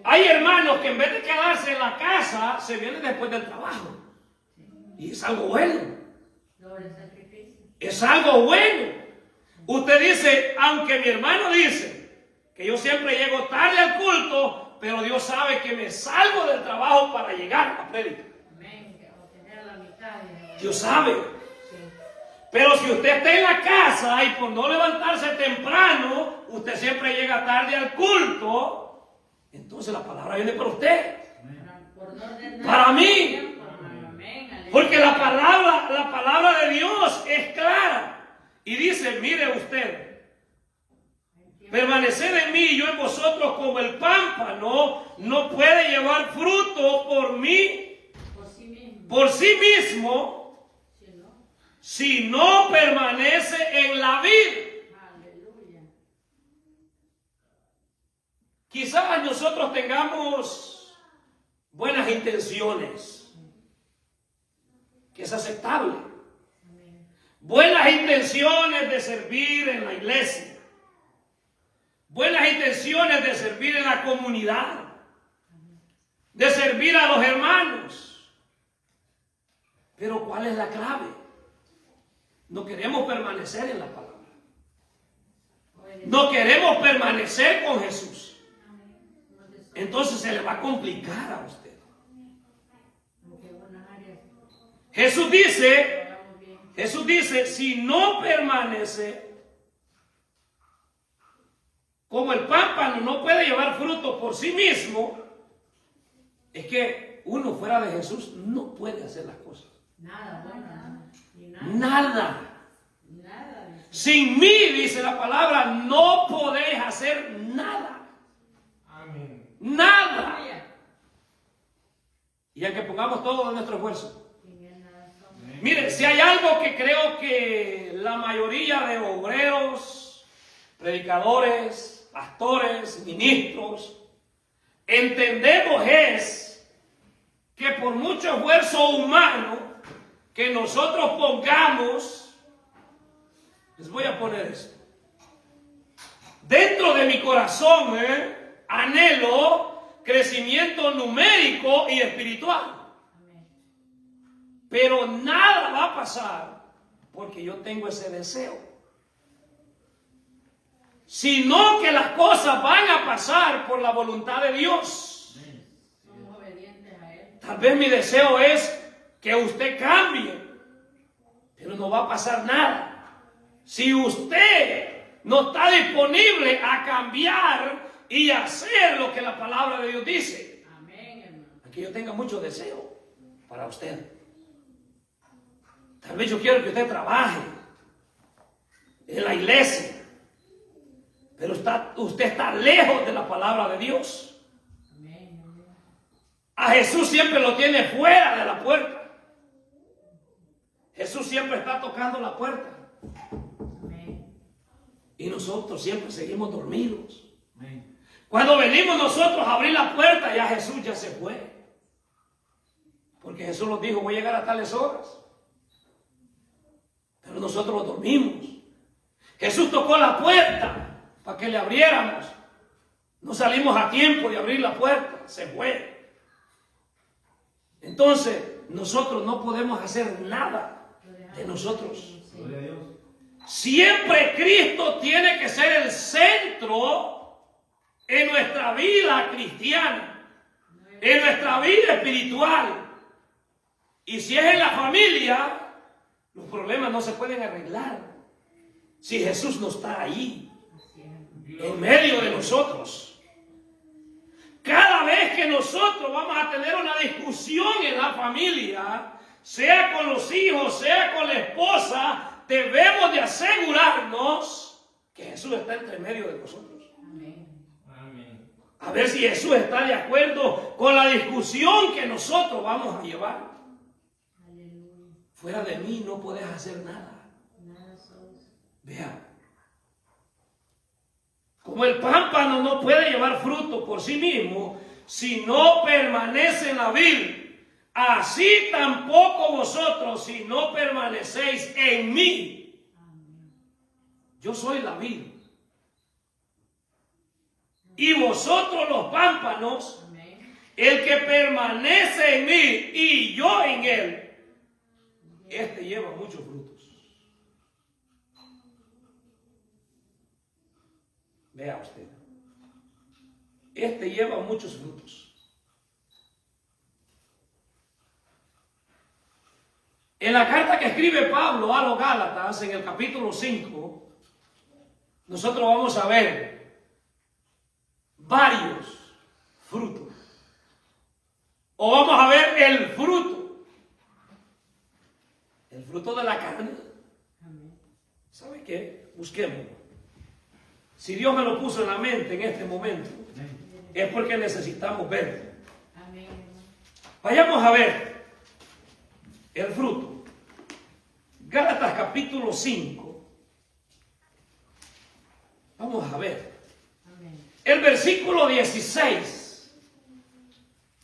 Hay hermanos que en vez de quedarse en la casa, se vienen después del trabajo. Y es algo bueno. Doble sacrificio. Es algo bueno. Usted dice, aunque mi hermano dice que yo siempre llego tarde al culto, pero Dios sabe que me salgo del trabajo para llegar a la prédica. Amén. Que obtener la mitad. Dios sabe. Sí. Pero si usted está en la casa y por no levantarse temprano, usted siempre llega tarde al culto, entonces la palabra viene para usted. Para mí. Porque la palabra de Dios es clara. Y dice, mire usted, permaneced en mí y yo en vosotros como el pámpano no puede llevar fruto por sí mismo, si no permanece en la vid. Aleluya. Quizás nosotros tengamos buenas intenciones, que es aceptable. Buenas intenciones de servir en la iglesia. Buenas intenciones de servir en la comunidad. De servir a los hermanos. Pero ¿cuál es la clave? No queremos permanecer en la palabra. No queremos permanecer con Jesús. Entonces se le va a complicar a usted. Jesús dice, si no permanece como el pámpano no puede llevar fruto por sí mismo, es que uno fuera de Jesús no puede hacer las cosas. Nada, bueno, nada. Ni nada. Nada. Nada. Dice. Sin mí, dice la palabra, no podéis hacer nada. Amén. Nada. Aleluya. Y aunque pongamos todo de nuestro esfuerzo. Sin él nada somos. Mire, si hay algo que creo que la mayoría de obreros, predicadores, pastores, ministros, entendemos es que por mucho esfuerzo humano que nosotros pongamos, les voy a poner esto. Dentro de mi corazón, anhelo crecimiento numérico y espiritual. Amén. Pero nada va a pasar porque yo tengo ese deseo. Sino que las cosas van a pasar por la voluntad de Dios. Somos obedientes a él. Tal vez mi deseo es que usted cambie, pero no va a pasar nada. Si usted no está disponible a cambiar y hacer lo que la palabra de Dios dice. Amén, hermano. Aquí yo tenga mucho deseo para usted. Tal vez yo quiero que usted trabaje en la iglesia, pero usted está lejos de la palabra de Dios. Amén. Amén. A Jesús siempre lo tiene fuera de la puerta. Jesús siempre está tocando la puerta. Amén. Y nosotros siempre seguimos dormidos. Amén. Cuando venimos nosotros a abrir la puerta, ya Jesús ya se fue. Porque Jesús nos dijo, voy a llegar a tales horas. Pero nosotros lo dormimos. Jesús tocó la puerta para que le abriéramos. No salimos a tiempo de abrir la puerta, se fue. Entonces, nosotros no podemos hacer nada de nosotros. Gloria a Dios. Siempre Cristo tiene que ser el centro en nuestra vida cristiana, en nuestra vida espiritual. Y si es en la familia, los problemas no se pueden arreglar si Jesús no está ahí, Así es. en medio de nosotros. Cada vez que nosotros vamos a tener una discusión en la familia, sea con los hijos, sea con la esposa, debemos de asegurarnos que Jesús está entre medio de nosotros. Amén. Amén. A ver si Jesús está de acuerdo con la discusión que nosotros vamos a llevar. Aleluya. Fuera de mí no puedes hacer nada. Nada somos. Vea. Como el pámpano no puede llevar fruto por sí mismo si no permanece en la vid, así tampoco vosotros si no permanecéis en mí. Amén. Yo soy la vid. Y vosotros los pámpanos, Amén. el que permanece en mí y yo en él, este lleva muchos frutos. Vea usted. Este lleva muchos frutos. En la carta que escribe Pablo a los Gálatas, en el capítulo 5, nosotros vamos a ver varios frutos. O vamos a ver el fruto. El fruto de la carne. Amén. ¿Sabe qué? Busquémoslo. Si Dios me lo puso en la mente en este momento, es porque necesitamos verlo. Amén, hermano. Vayamos a ver el fruto. Gálatas capítulo 5. Vamos a ver. Amén. El versículo 16.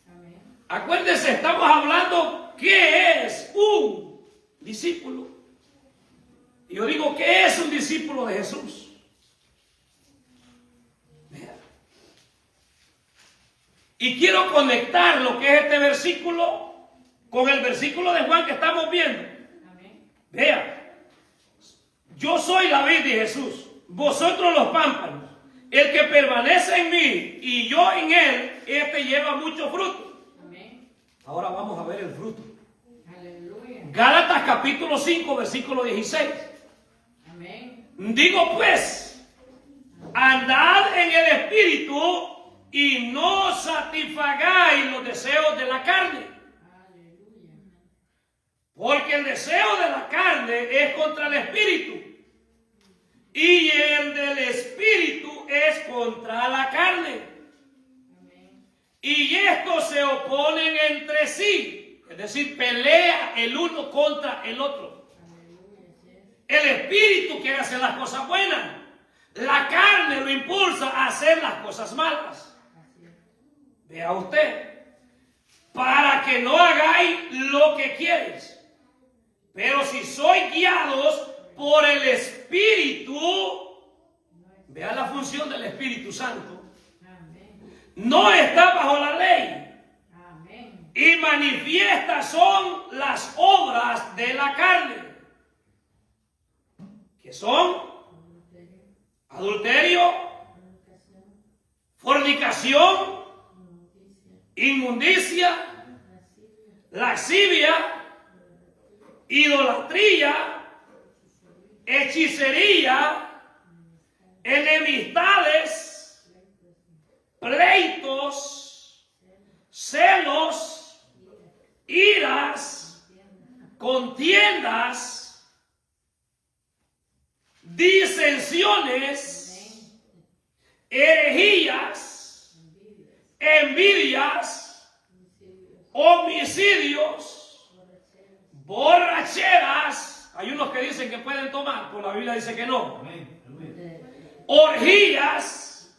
Amén. Acuérdense, estamos hablando qué es un discípulo. Y yo digo, ¿qué es un discípulo de Jesús? Vea. Y quiero conectar lo que es este versículo con el versículo de Juan que estamos viendo. Amén. Vea, yo soy la vid de Jesús, vosotros los pámpanos. El que permanece en mí y yo en él, este lleva mucho fruto. Amén. Ahora vamos a ver el fruto. Aleluya. Gálatas capítulo 5, versículo 16. Amén. Digo pues, andad en el espíritu y no satisfagáis los deseos de la carne. Porque el deseo de la carne es contra el espíritu y el del espíritu es contra la carne. Y estos se oponen entre sí, es decir, pelea el uno contra el otro. El espíritu quiere hacer las cosas buenas, la carne lo impulsa a hacer las cosas malas. Vea usted, para que no hagáis lo que quieres. Pero si sois guiados por el Espíritu, vea la función del Espíritu Santo. No está bajo la ley. Y manifiestas son las obras de la carne, que son adulterio, fornicación, inmundicia, lascivia, idolatría, hechicería, enemistades, pleitos, celos, iras, contiendas, disensiones, herejías, envidias, homicidios, borracheras. Hay unos que dicen que pueden tomar, pero la Biblia dice que no. Orgías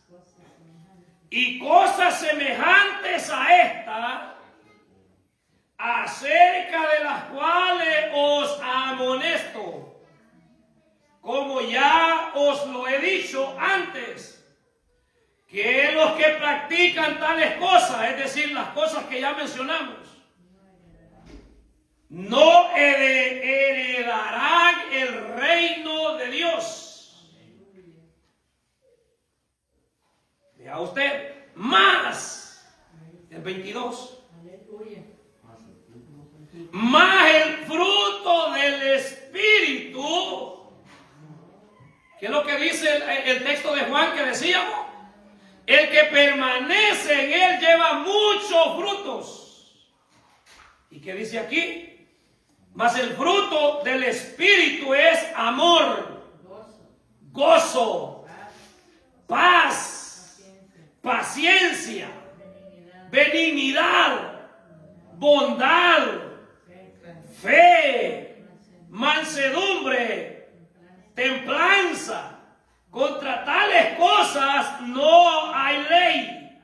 y cosas semejantes a esta, acerca de las cuales os amonesto, como ya os lo he dicho antes, que los que practican tales cosas, es decir, las cosas que ya mencionamos, no heredarán el reino de Dios. Vea usted, más el 22. Más el fruto del Espíritu, que es lo que dice el texto de Juan que decíamos. El que permanece en él lleva muchos frutos. ¿Y qué dice aquí? Mas el fruto del Espíritu es amor, gozo, paz, paciencia, benignidad, bondad, fe, mansedumbre, templanza. Contra tales cosas no hay ley.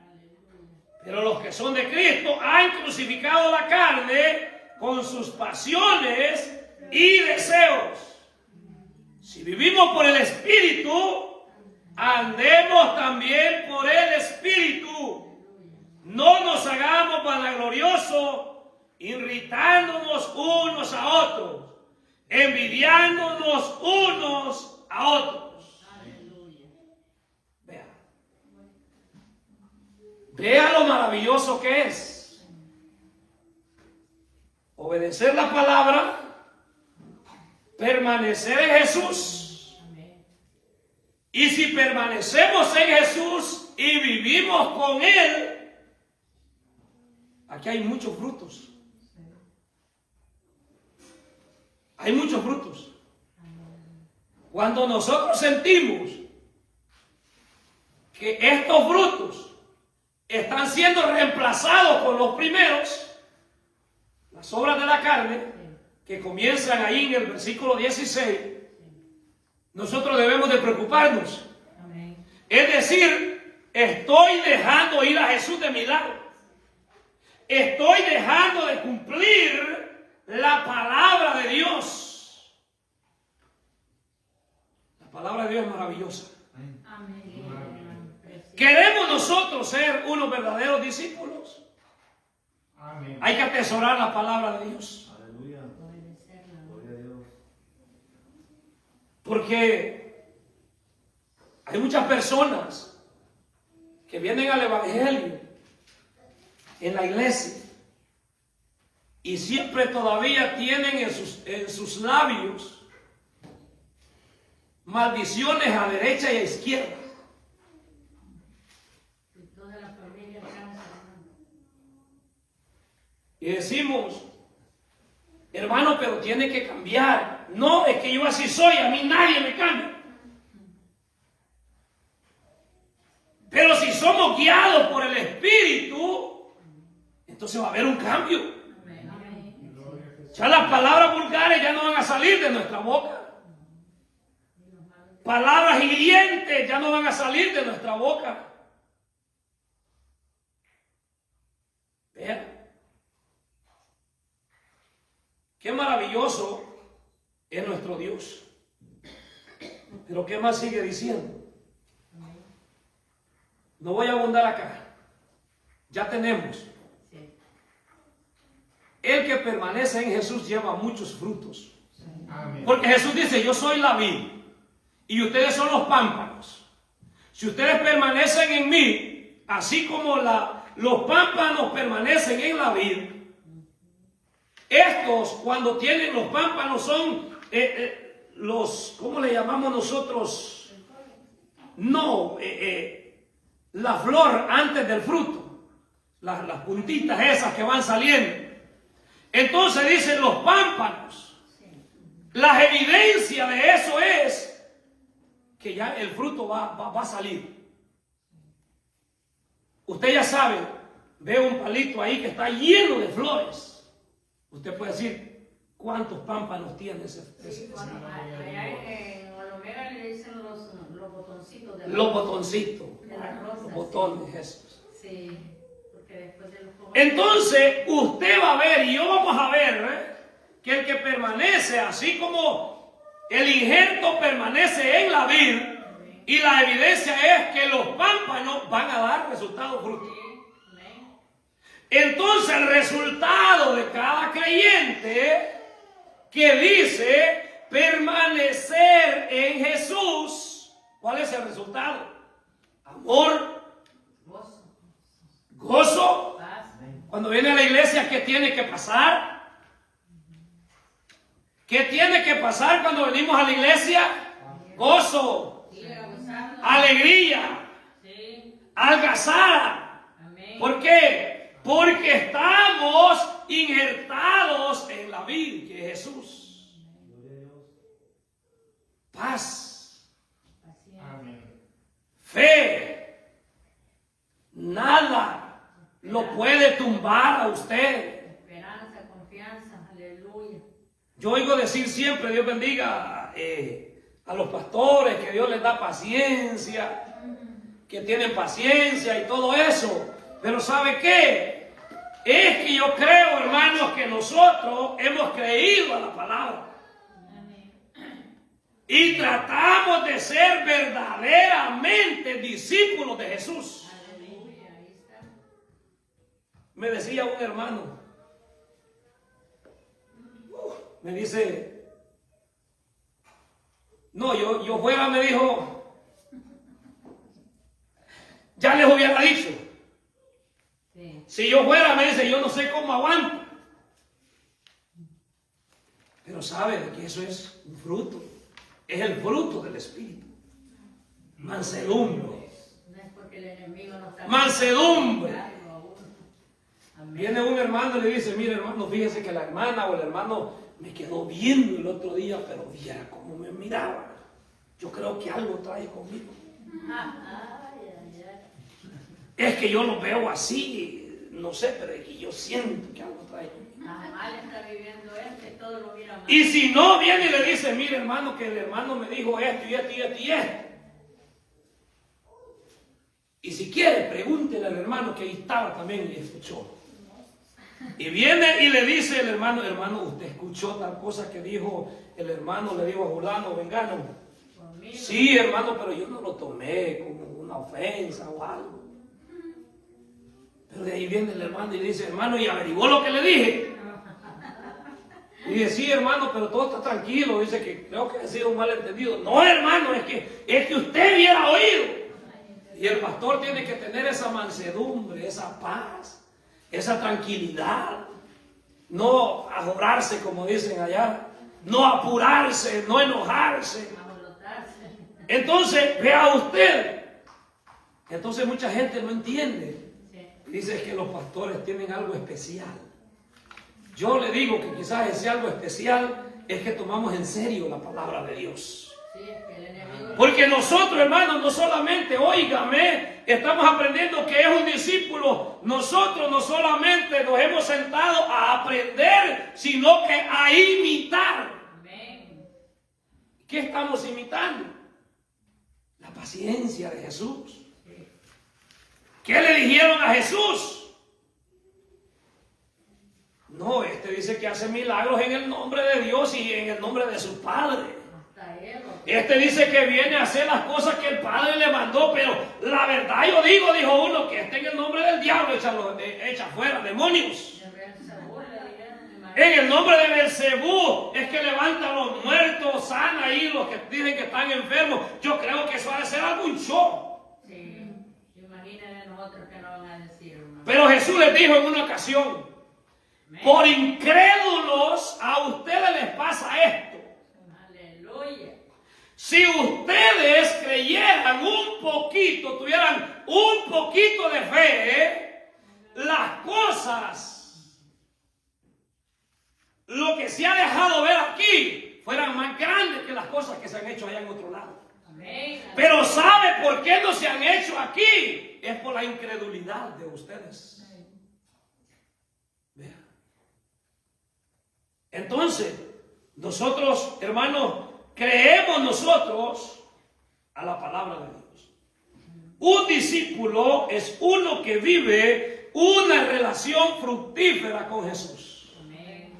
Pero los que son de Cristo han crucificado la carne con sus pasiones y deseos. Si vivimos por el Espíritu, andemos también por el Espíritu. No nos hagamos vanagloriosos, irritándonos unos a otros, envidiándonos unos a otros. Vea lo maravilloso que es obedecer la palabra, permanecer en Jesús. Y si permanecemos en Jesús y vivimos con Él, aquí hay muchos frutos. Hay muchos frutos. Cuando nosotros sentimos que estos frutos están siendo reemplazados por los primeros, las obras de la carne, que comienzan ahí en el versículo 16, nosotros debemos de preocuparnos. Es decir, estoy dejando ir a Jesús de mi lado. Estoy dejando de cumplir la palabra de Dios. La palabra de Dios es maravillosa. ¿Queremos nosotros ser unos verdaderos discípulos? Amén. Hay que atesorar la palabra de Dios. Aleluya. Gloria a Dios. Porque hay muchas personas que vienen al Evangelio en la iglesia y siempre todavía tienen en sus labios maldiciones a derecha y a izquierda. Y decimos, hermano, pero tiene que cambiar. No, es que yo así soy, a mí nadie me cambia. Pero si somos guiados por el Espíritu, entonces va a haber un cambio. Ya las palabras vulgares ya no van a salir de nuestra boca. Palabras hirientes ya no van a salir de nuestra boca. Vean. Qué maravilloso es nuestro Dios. Pero ¿qué más sigue diciendo? No voy a abundar acá. Ya tenemos. El que permanece en Jesús lleva muchos frutos. Amén. Porque Jesús dice, yo soy la vid y ustedes son los pámpanos. Si ustedes permanecen en mí, así como los pámpanos permanecen en la vid, estos cuando tienen los pámpanos son los, ¿cómo le llamamos nosotros? No, la flor antes del fruto, las puntitas esas que van saliendo. Entonces dicen los pámpanos. La evidencia de eso es que ya el fruto va a salir. Usted ya sabe, ve un palito ahí que está lleno de flores. Usted puede decir, ¿cuántos pámpanos tiene ese? Bueno, allá en Olomega le dicen los botoncitos de Los botoncitos, de las rosas. los botones esos. Sí, porque después de los jóvenes. Entonces, usted va a ver, y yo vamos a ver, que el que permanece, así como el injerto permanece en la vid, y la evidencia es que los pámpanos van a dar resultados frutos. Entonces, el resultado de cada creyente que dice permanecer en Jesús, ¿cuál es el resultado? Amor, gozo. Cuando viene a la iglesia, ¿qué tiene que pasar? ¿Qué tiene que pasar cuando venimos a la iglesia? Gozo, alegría, algazara. ¿Por qué? Porque estamos injertados en la vid, que es Jesús. Paz, Amén. fe, nada lo puede tumbar a usted. Esperanza, confianza, aleluya. Yo oigo decir siempre, Dios bendiga a los pastores, que Dios les da paciencia, que tienen paciencia y todo eso. Pero ¿sabe qué? Es que yo creo, hermanos, que nosotros hemos creído a la palabra. Y tratamos de ser verdaderamente discípulos de Jesús. Me decía un hermano, me dice, no, yo fuera, me dijo, ya les hubiera dicho. Sí. Si yo fuera, me dice, yo no sé cómo aguanto. Pero sabe que eso es un fruto. Es el fruto del Espíritu. Mansedumbre. No es porque el enemigo no está. Mansedumbre. Amén. Viene un hermano y le dice, mire hermano, fíjese que la hermana o el hermano me quedó viendo el otro día, pero viera cómo me miraba. Yo creo que algo trae conmigo. Es que yo lo veo así, no sé, pero es que yo siento que algo trae conmigo. Mal está viviendo que todo lo mira mal. Y si no, viene y le dice, mire hermano, que el hermano me dijo esto y esto y esto y esto. Y si quiere, pregúntele al hermano que ahí estaba también y escuchó. Y viene y le dice el hermano, hermano, usted escuchó tal cosa que dijo el hermano, le dijo a fulano, vengano. Sí, hermano, pero yo no lo tomé como una ofensa o algo. Pero de ahí viene el hermano y le dice, hermano, ¿y averiguó lo que le dije? Y dice, sí, hermano, pero todo está tranquilo. Dice que creo que ha sido un malentendido. No, hermano, es que usted hubiera oído. Y el pastor tiene que tener esa mansedumbre, esa paz, esa tranquilidad. No ajorarse, como dicen allá. No apurarse, no enojarse. Entonces, vea usted. Entonces mucha gente no entiende. Dice que los pastores tienen algo especial. Yo le digo que quizás ese algo especial es que tomamos en serio la palabra de Dios. Sí, es que el enemigo. Porque nosotros, hermanos, no solamente, óigame, estamos aprendiendo que es un discípulo. Nosotros no solamente nos hemos sentado a aprender, sino que a imitar. Amén. ¿Qué estamos imitando? La paciencia de Jesús. ¿Qué le dijeron a Jesús? No, este dice que hace milagros en el nombre de Dios y en el nombre de su Padre. Hasta él. Este dice que viene a hacer las cosas que el Padre le mandó, pero la verdad yo digo, dijo uno, que este en el nombre del diablo echa fuera demonios. De Beelzebú le dijeron, imagínate. En el nombre de Beelzebú es que levanta a los muertos, sana ahí los que dicen que están enfermos. Yo creo que eso ha de ser algún show. Sí, imagínense nosotros que no van a decir, hermano. Pero Jesús les dijo en una ocasión, Amén. por incrédulos a ustedes les pasa esto. Aleluya. Si ustedes creyeran un poquito, tuvieran un poquito de fe, las cosas, lo que se ha dejado ver aquí, fueran más grandes que las cosas que se han hecho allá en otro lado. Amén. Pero ¿sabe por qué no se han hecho aquí? Es por la incredulidad de ustedes. Vean. Entonces, nosotros, hermanos, creemos nosotros a la palabra de Dios. Un discípulo es uno que vive una relación fructífera con Jesús. Amén.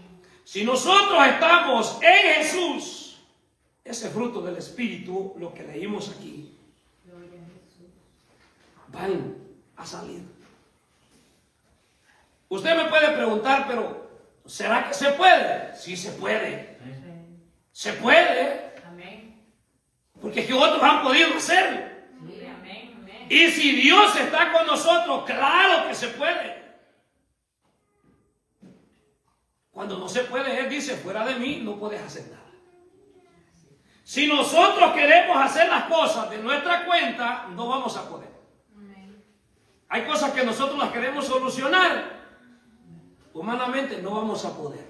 Si nosotros estamos en Jesús, ese fruto del Espíritu, lo que leímos aquí, Gloria a Jesús. van a salir. Usted me puede preguntar, pero ¿será que se puede? Sí se puede. Se puede, Amén. porque es que otros han podido hacerlo. Sí, amén, amén. Y si Dios está con nosotros, claro que se puede. Cuando no se puede, Él dice, fuera de mí no puedes hacer nada. Si nosotros queremos hacer las cosas de nuestra cuenta, no vamos a poder. Amén. Hay cosas que nosotros las queremos solucionar. Humanamente no vamos a poder.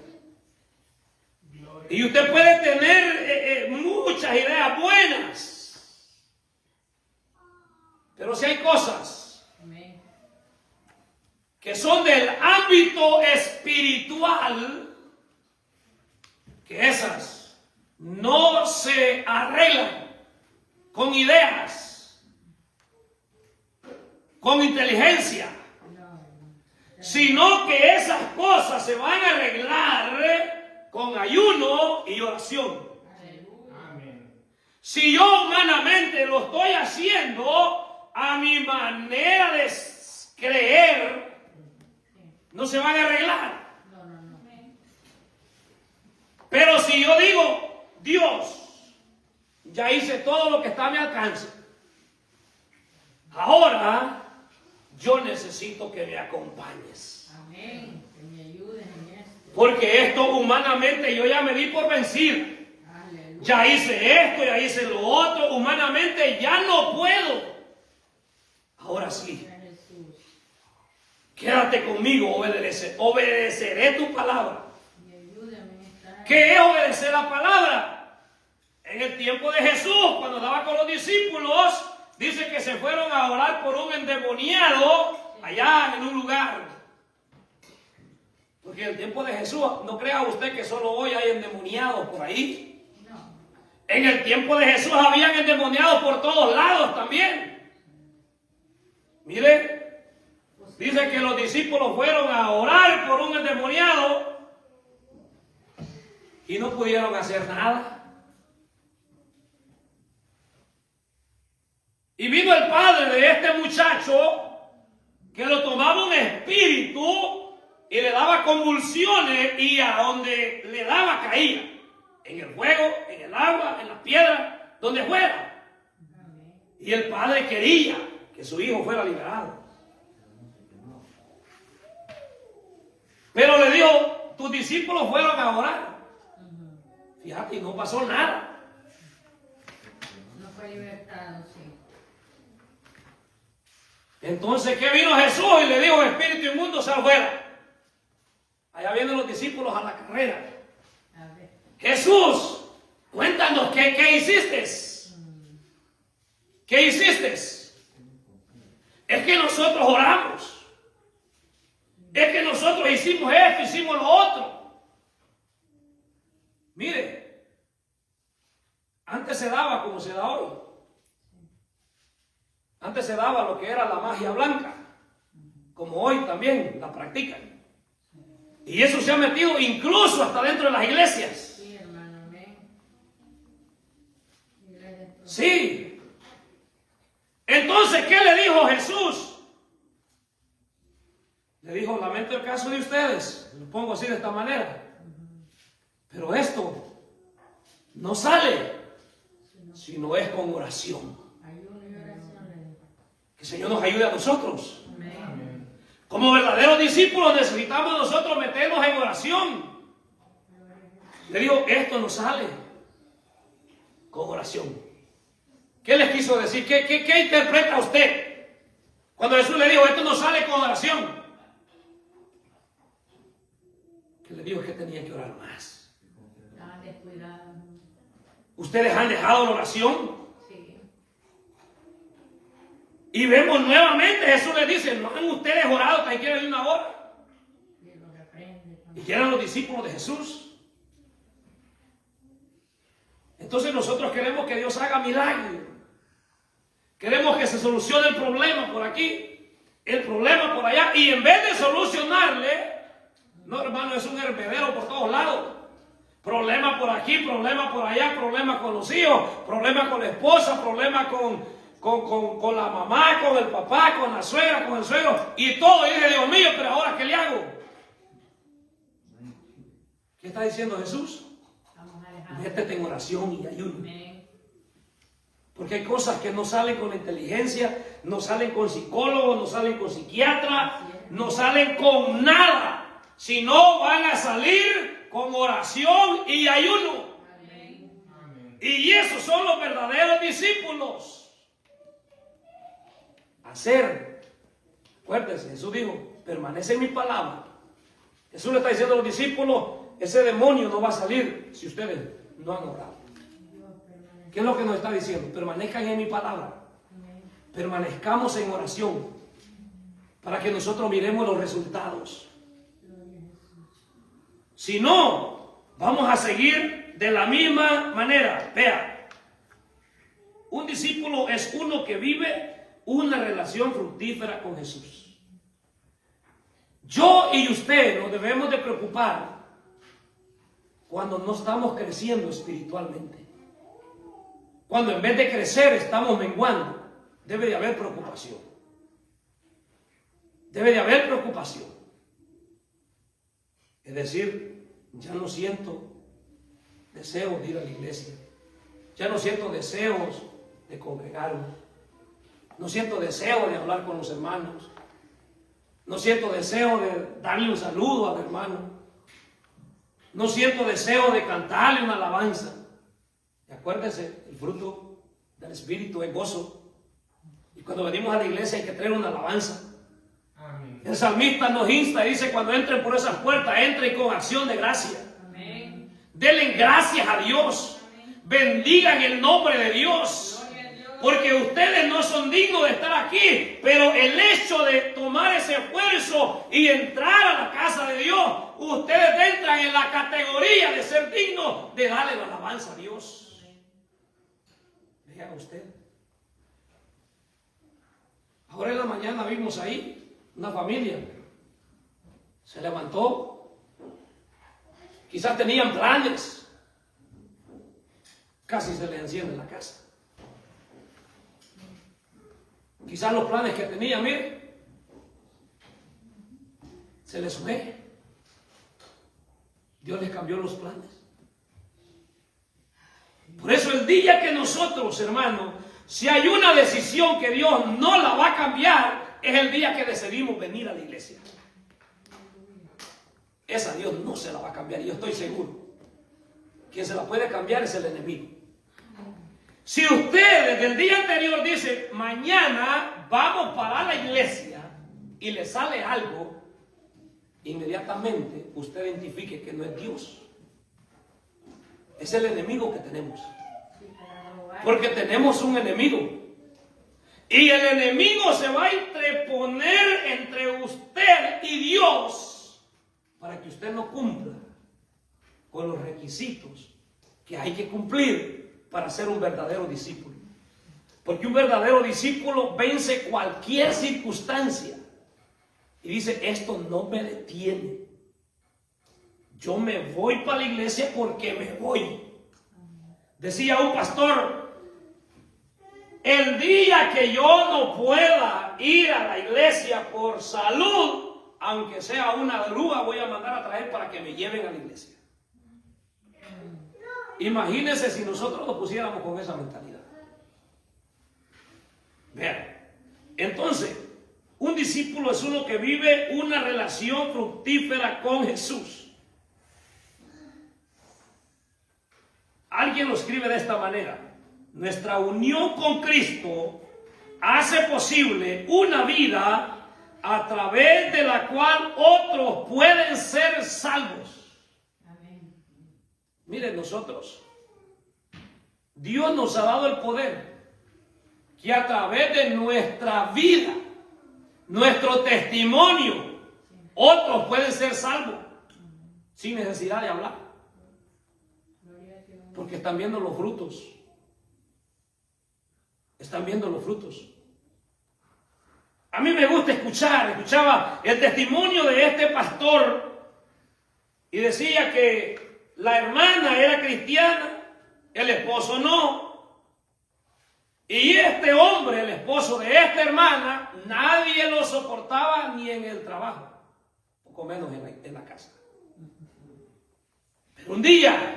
Y usted puede tener muchas ideas buenas. Pero si hay cosas Amén. que son del ámbito espiritual, que esas no se arreglan con ideas, con inteligencia, sino que esas cosas se van a arreglar con ayuno y oración. Amén. Si yo humanamente lo estoy haciendo a mi manera de creer, no se van a arreglar. No, no, no. Pero si yo digo, Dios, ya hice todo lo que está a mi alcance, ahora yo necesito que me acompañes. Amén. Que me ayuden en esto. Porque esto humanamente yo ya me di por vencido. Aleluya. Ya hice esto, ya hice lo otro, humanamente ya no puedo. Ahora sí, Gloria a Jesús. quédate conmigo, obedeceré tu palabra. Y ayúdame en esta área. ¿Qué es obedecer la palabra? En el tiempo de Jesús, cuando andaba con los discípulos, dice que se fueron a orar por un endemoniado allá en un lugar. Porque en el tiempo de Jesús, no crea usted que solo hoy hay endemoniados por ahí. No. En el tiempo de Jesús habían endemoniados por todos lados también. Mire, dice que los discípulos fueron a orar por un endemoniado y no pudieron hacer nada. Y vino el padre de este muchacho que lo tomaba un espíritu y le daba convulsiones y a donde le daba caía. En el fuego, en el agua, en la piedra, donde fuera. Amén. Y el padre quería que su hijo fuera liberado. Pero le dijo, tus discípulos fueron a orar. Fíjate, y no pasó nada. No fue libertado, sí. Entonces, ¿qué vino Jesús? Y le dijo, espíritu inmundo, sal fuera. Allá vienen los discípulos a la carrera. A ver. Jesús, cuéntanos, ¿qué hiciste? ¿Qué hiciste? Es que nosotros oramos. Es que nosotros hicimos esto, hicimos lo otro. Mire, antes se daba como se da hoy. Antes se daba lo que era la magia blanca, como hoy también la practican. Y eso se ha metido incluso hasta dentro de las iglesias. Sí, hermano, amén. Sí. Entonces, ¿qué le dijo Jesús? Le dijo, lamento el caso de ustedes. Lo pongo así de esta manera. Pero esto no sale si no es con oración. Ayuno y oración. Que el Señor nos ayude a nosotros. Amén. Como verdaderos discípulos necesitamos nosotros meternos en oración. Le digo, esto no sale con oración. ¿Qué les quiso decir? ¿Qué interpreta usted cuando Jesús le dijo, esto no sale con oración? Que le dijo que tenía que orar más. Estaban descuidados. ¿Ustedes han dejado la oración? Sí. Y vemos nuevamente, Jesús les dice, ¿no han ustedes orado tan siquiera de una hora? Y lo reprende. Y que eran los discípulos de Jesús. Entonces nosotros queremos que Dios haga milagros. Queremos que se solucione el problema por aquí, el problema por allá. Y en vez de solucionarle, no hermano, es un hervedero por todos lados. Problema por aquí, problema por allá, problema con los hijos, problema con la esposa, problema con la mamá, con el papá, con la suegra, con el suegro. Y todo, y dije, Dios mío, pero ahora ¿qué le hago? ¿Qué está diciendo Jesús? Vamos a dejar. Métete en oración y ayuno. Amén. Porque hay cosas que no salen con la inteligencia, no salen con psicólogos, no salen con psiquiatra, no salen con nada, sino van a salir con oración y ayuno. Amén. Y esos son los verdaderos discípulos. Hacer. Acuérdense, Jesús dijo, permanece en mi palabra. Jesús le está diciendo a los discípulos, ese demonio no va a salir si ustedes no han orado. ¿Qué es lo que nos está diciendo? Permanezcan en mi palabra. Permanezcamos en oración para que nosotros miremos los resultados. Si no, vamos a seguir de la misma manera. Vea, un discípulo es uno que vive una relación fructífera con Jesús. Yo y usted nos debemos de preocupar cuando no estamos creciendo espiritualmente. Cuando en vez de crecer estamos menguando, debe de haber preocupación. Debe de haber preocupación. Es decir, ya no siento deseos de ir a la iglesia. Ya no siento deseos de congregarme. No siento deseo de hablar con los hermanos. No siento deseo de darle un saludo al hermano. No siento deseo de cantarle una alabanza. Y acuérdense, el fruto del Espíritu es gozo. Y cuando venimos a la iglesia hay que traer una alabanza. Amén. El salmista nos insta y dice, cuando entren por esas puertas, entren con acción de gracia. Amén. Denle gracias a Dios. Bendigan el nombre de Dios. Porque ustedes no son dignos de estar aquí, pero el hecho de tomar ese esfuerzo y entrar a la casa de Dios, ustedes entran en la categoría de ser dignos de darle la alabanza a Dios. Vean usted. Ahora en la mañana vimos ahí una familia. Se levantó. Quizás tenían planes. Casi se les enciende la casa. Quizás los planes que tenían, mire, se les fue. Dios les cambió los planes. Por eso el día que nosotros, hermanos, si hay una decisión que Dios no la va a cambiar, es el día que decidimos venir a la iglesia. Esa Dios no se la va a cambiar, y yo estoy seguro. Quien se la puede cambiar es el enemigo. Si usted desde el día anterior dice, mañana vamos para la iglesia, y le sale algo, inmediatamente usted identifique que no es Dios. Es el enemigo que tenemos. Porque tenemos un enemigo. Y el enemigo se va a interponer entre usted y Dios para que usted no cumpla con los requisitos que hay que cumplir para ser un verdadero discípulo. Porque un verdadero discípulo vence cualquier circunstancia y dice, esto no me detiene. Yo me voy para la iglesia porque me voy. Decía un pastor, el día que yo no pueda ir a la iglesia por salud, aunque sea una grúa, voy a mandar a traer para que me lleven a la iglesia. Imagínense si nosotros nos pusiéramos con esa mentalidad. Vean, entonces, un discípulo es uno que vive una relación fructífera con Jesús. Alguien lo escribe de esta manera: nuestra unión con Cristo hace posible una vida a través de la cual otros pueden ser salvos. Amén. Miren, nosotros, Dios nos ha dado el poder que a través de nuestra vida, nuestro testimonio, otros pueden ser salvos sin necesidad de hablar. Porque están viendo los frutos. Están viendo los frutos. A mí me gusta escuchaba el testimonio de este pastor y decía que la hermana era cristiana, el esposo no. Y este hombre, el esposo de esta hermana, nadie lo soportaba ni en el trabajo, poco menos en la casa. Pero un día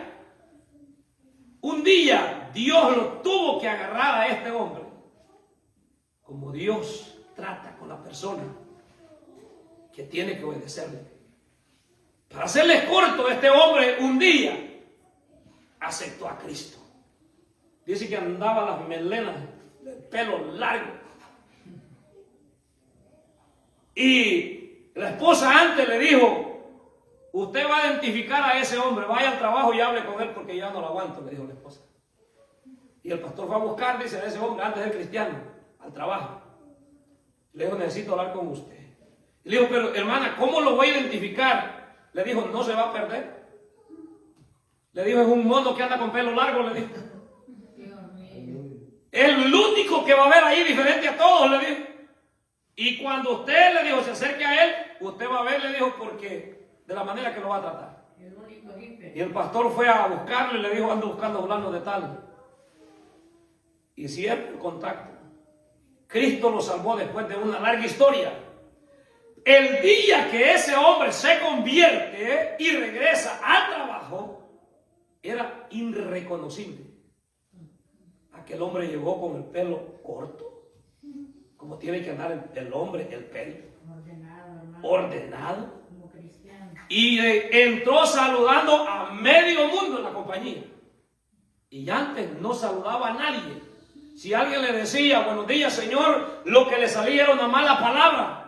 Dios lo tuvo que agarrar a este hombre, como Dios trata con la persona que tiene que obedecerle. Para hacerles corto, este hombre un día aceptó a Cristo. Dice que andaba las melenas del pelo largo. Y la esposa antes le dijo, usted va a identificar a ese hombre, vaya al trabajo y hable con él porque ya no lo aguanto, le dijo la esposa. Y el pastor fue a buscar, dice, a ese hombre antes del cristiano, al trabajo. Le dijo, necesito hablar con usted. Y le dijo, pero hermana, ¿cómo lo voy a identificar? Le dijo, no se va a perder. Le dijo, es un mono que anda con pelo largo, le dijo. Es el único que va a ver ahí diferente a todos, le dijo. Y cuando usted, le dijo, se acerque a él, usted va a ver, le dijo, porque de la manera que lo va a tratar. Y el pastor fue a buscarlo y le dijo, ando buscando a fulano de tal. Y siempre el contacto. Cristo lo salvó después de una larga historia. El día que ese hombre se convierte y regresa al trabajo, era irreconocible. Aquel hombre llegó con el pelo corto, como tiene que andar el hombre, el pelo ordenado. Como cristiano. Y entró saludando a medio mundo en la compañía. Y antes no saludaba a nadie. Si alguien le decía, buenos días, Señor, lo que le salía era una mala palabra.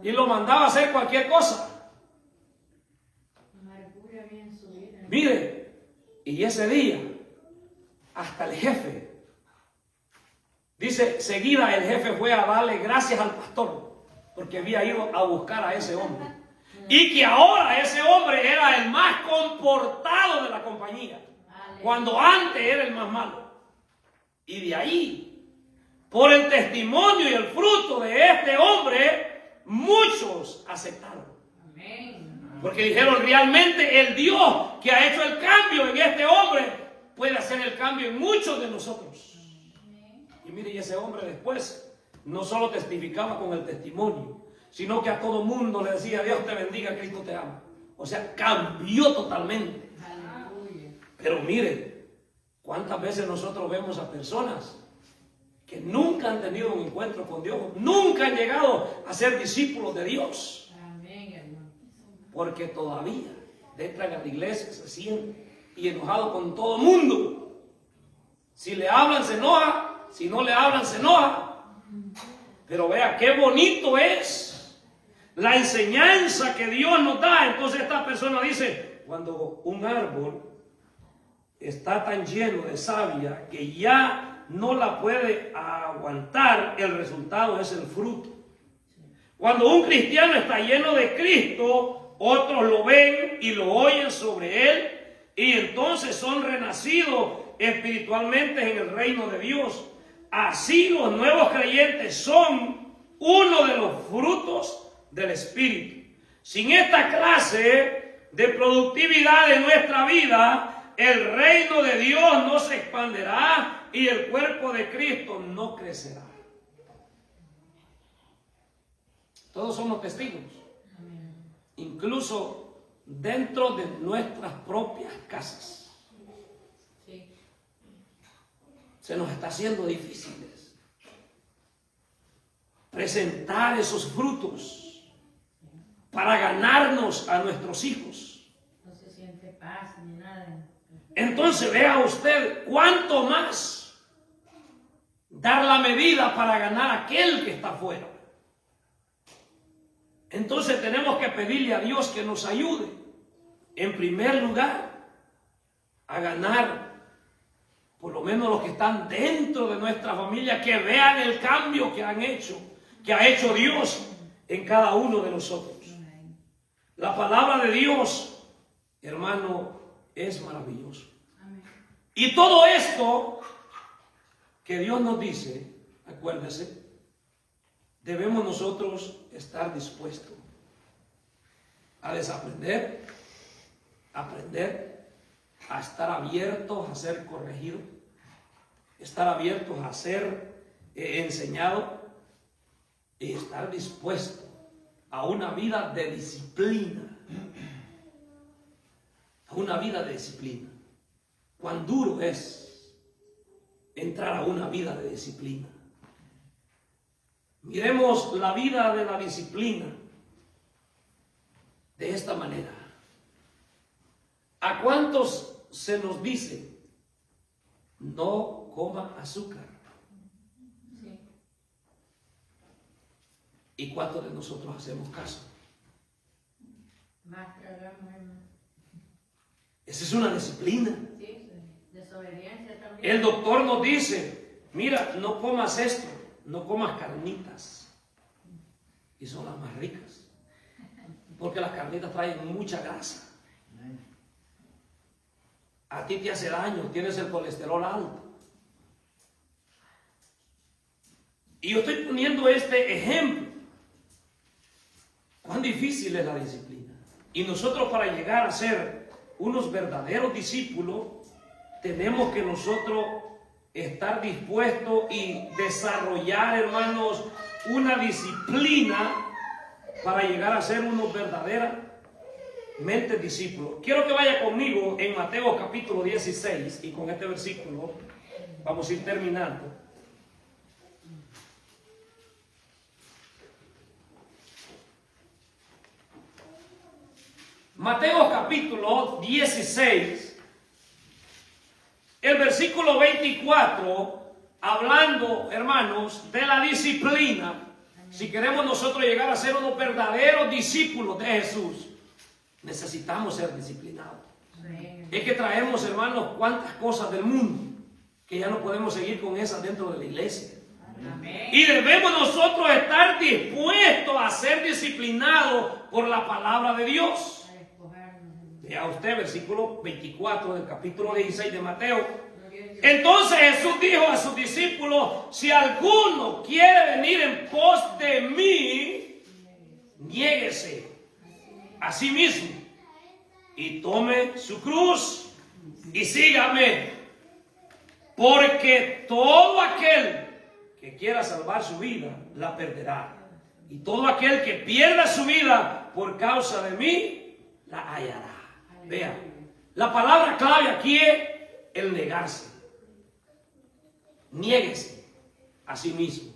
Y lo mandaba a hacer cualquier cosa. Mire, y ese día, hasta el jefe, dice, seguida el jefe fue a darle gracias al pastor, porque había ido a buscar a ese hombre. Y que ahora ese hombre era el más comportado de la compañía, cuando antes era el más malo. Y de ahí, por el testimonio y el fruto de este hombre, muchos aceptaron. Porque dijeron, realmente el Dios que ha hecho el cambio en este hombre puede hacer el cambio en muchos de nosotros. Y mire, y ese hombre después no solo testificaba con el testimonio, sino que a todo mundo le decía, Dios te bendiga, Cristo te ama. O sea, cambió totalmente. Pero mire, ¿cuántas veces nosotros vemos a personas que nunca han tenido un encuentro con Dios, nunca han llegado a ser discípulos de Dios? Porque todavía entran a la iglesia, se sienten y enojados con todo el mundo. Si le hablan, se enoja. Si no le hablan, se enoja. Pero vea qué bonito es la enseñanza que Dios nos da. Entonces esta persona dice, cuando un árbol está tan lleno de savia que ya no la puede aguantar, el resultado es el fruto. Cuando un cristiano está lleno de Cristo, otros lo ven y lo oyen sobre él y entonces son renacidos espiritualmente en el reino de Dios. Así los nuevos creyentes son uno de los frutos del Espíritu. Sin esta clase de productividad en nuestra vida, el reino de Dios no se expanderá y el cuerpo de Cristo no crecerá. Todos somos testigos. Incluso dentro de nuestras propias casas. Se nos está haciendo difícil presentar esos frutos para ganarnos a nuestros hijos. No se siente paz ni nada. Entonces vea usted cuánto más dar la medida para ganar a aquel que está afuera. Entonces tenemos que pedirle a Dios que nos ayude, en primer lugar, a ganar por lo menos los que están dentro de nuestra familia, que vean el cambio que han hecho, que ha hecho Dios en cada uno de nosotros. La palabra de Dios, hermano, es maravilloso. Y todo esto que Dios nos dice, acuérdese, debemos nosotros estar dispuestos a desaprender, aprender, a estar abiertos a ser corregidos, estar abiertos a ser enseñados y estar dispuestos a una vida de disciplina. A una vida de disciplina. Cuán duro es entrar a una vida de disciplina. Miremos la vida de la disciplina de esta manera. ¿A cuántos se nos dice no coma azúcar? Sí. ¿Y cuántos de nosotros hacemos caso? Más tragamos, hermano. Esa es una disciplina. Sí, desobediencia también. El doctor nos dice, mira, no comas esto, no comas carnitas. Y son las más ricas. Porque las carnitas traen mucha grasa. A ti te hace daño, tienes el colesterol alto. Y yo estoy poniendo este ejemplo. Cuán difícil es la disciplina. Y nosotros, para llegar a ser unos verdaderos discípulos, tenemos que nosotros estar dispuestos y desarrollar, hermanos, una disciplina para llegar a ser unos verdaderamente discípulos. Quiero que vaya conmigo en Mateo capítulo 16 y con este versículo vamos a ir terminando. Mateo capítulo 16, el versículo 24, hablando, hermanos, de la disciplina. Si queremos nosotros llegar a ser unos verdaderos discípulos de Jesús, necesitamos ser disciplinados. Es que traemos, hermanos, cuantas cosas del mundo que ya no podemos seguir con esas dentro de la iglesia. Amén. Y debemos nosotros estar dispuestos a ser disciplinados por la palabra de Dios. Vea usted versículo 24 del capítulo 16 de Mateo. Entonces Jesús dijo a sus discípulos: si alguno quiere venir en pos de mí, niéguese a sí mismo y tome su cruz y sígame. Porque todo aquel que quiera salvar su vida, la perderá. Y todo aquel que pierda su vida por causa de mí, la hallará. Vea, la palabra clave aquí es el negarse. Niéguese a sí mismo.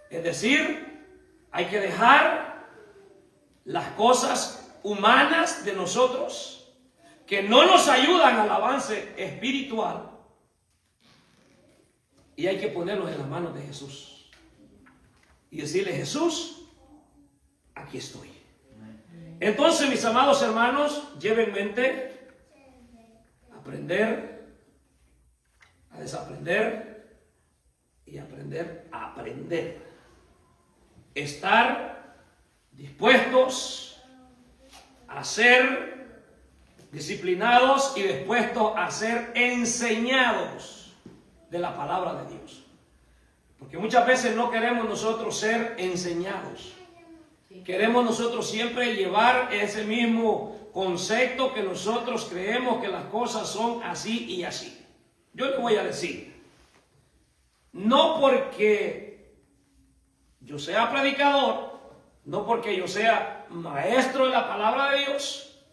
Es decir, hay que dejar las cosas humanas de nosotros que no nos ayudan al avance espiritual, y hay que ponerlos en las manos de Jesús. y decirle: Jesús, aquí estoy. Entonces, mis amados hermanos, lleven en mente aprender a desaprender y aprender a aprender. Estar dispuestos a ser disciplinados y dispuestos a ser enseñados de la palabra de Dios. Porque muchas veces no queremos nosotros ser enseñados. Queremos nosotros siempre llevar ese mismo concepto que nosotros creemos que las cosas son así y así. Yo le voy a decir, no porque yo sea predicador, no porque yo sea maestro de la palabra de Dios,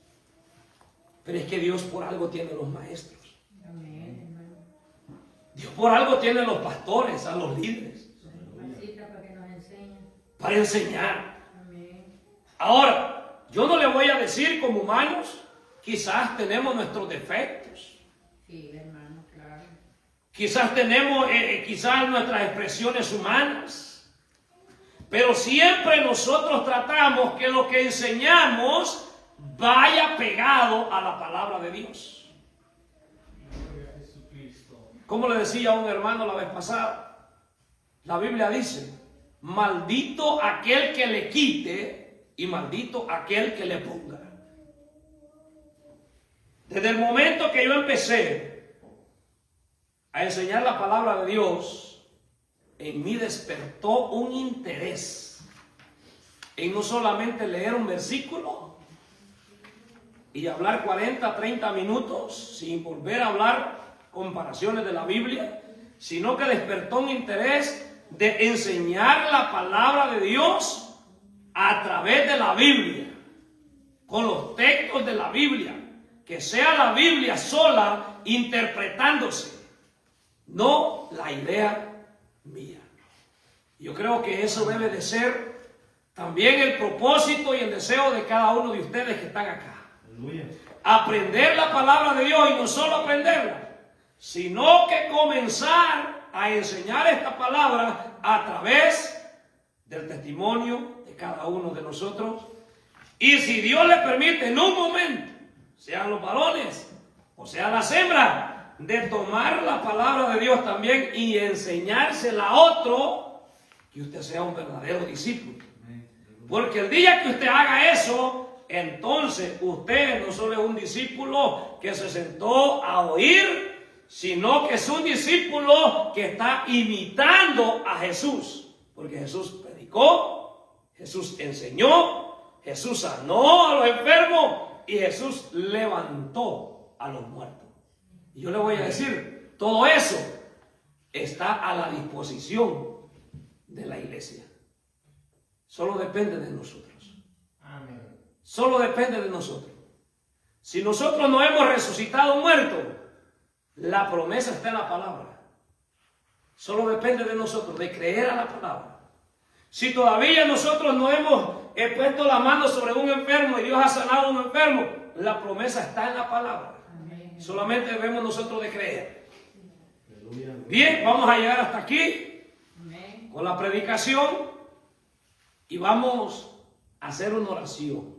pero es que Dios por algo tiene los maestros. Dios por algo tiene los pastores, a los líderes, para enseñar. Ahora, yo no le voy a decir como humanos, quizás tenemos nuestros defectos. Sí, hermano, claro. Quizás tenemos quizás nuestras expresiones humanas. Pero siempre nosotros tratamos que lo que enseñamos vaya pegado a la palabra de Dios. Como le decía a un hermano la vez pasada, la Biblia dice: maldito aquel que le quite y maldito aquel que le ponga. Desde el momento que yo empecé a enseñar la palabra de Dios, en mí despertó un interés en no solamente leer un versículo y hablar 40, 30 minutos sin volver a hablar comparaciones de la Biblia, sino que despertó un interés de enseñar la palabra de Dios a través de la Biblia, con los textos de la Biblia, que sea la Biblia sola interpretándose, no la idea mía. Yo creo que eso debe de ser también el propósito y el deseo de cada uno de ustedes que están acá. Aleluya. Aprender la palabra de Dios, y no solo aprenderla, sino que comenzar a enseñar esta palabra a través del testimonio de cada uno de nosotros. Y si Dios le permite en un momento, sean los varones o sea las hembras, de tomar la palabra de Dios también y enseñársela a otro, que usted sea un verdadero discípulo. Porque el día que usted haga eso, entonces usted no solo es un discípulo que se sentó a oír, sino que es un discípulo que está imitando a Jesús. Porque Jesús predicó, Jesús enseñó, Jesús sanó a los enfermos y Jesús levantó a los muertos. Y yo le voy a decir, todo eso está a la disposición de la iglesia. Solo depende de nosotros. Amén. Solo depende de nosotros. Si nosotros no hemos resucitado muertos, la promesa está en la palabra. Solo depende de nosotros, de creer a la palabra. Si todavía nosotros no hemos puesto la mano sobre un enfermo y Dios ha sanado a un enfermo, la promesa está en la palabra. Amén. Solamente debemos nosotros de creer. Bien, vamos a llegar hasta aquí. Amén. Con la predicación y vamos a hacer una oración.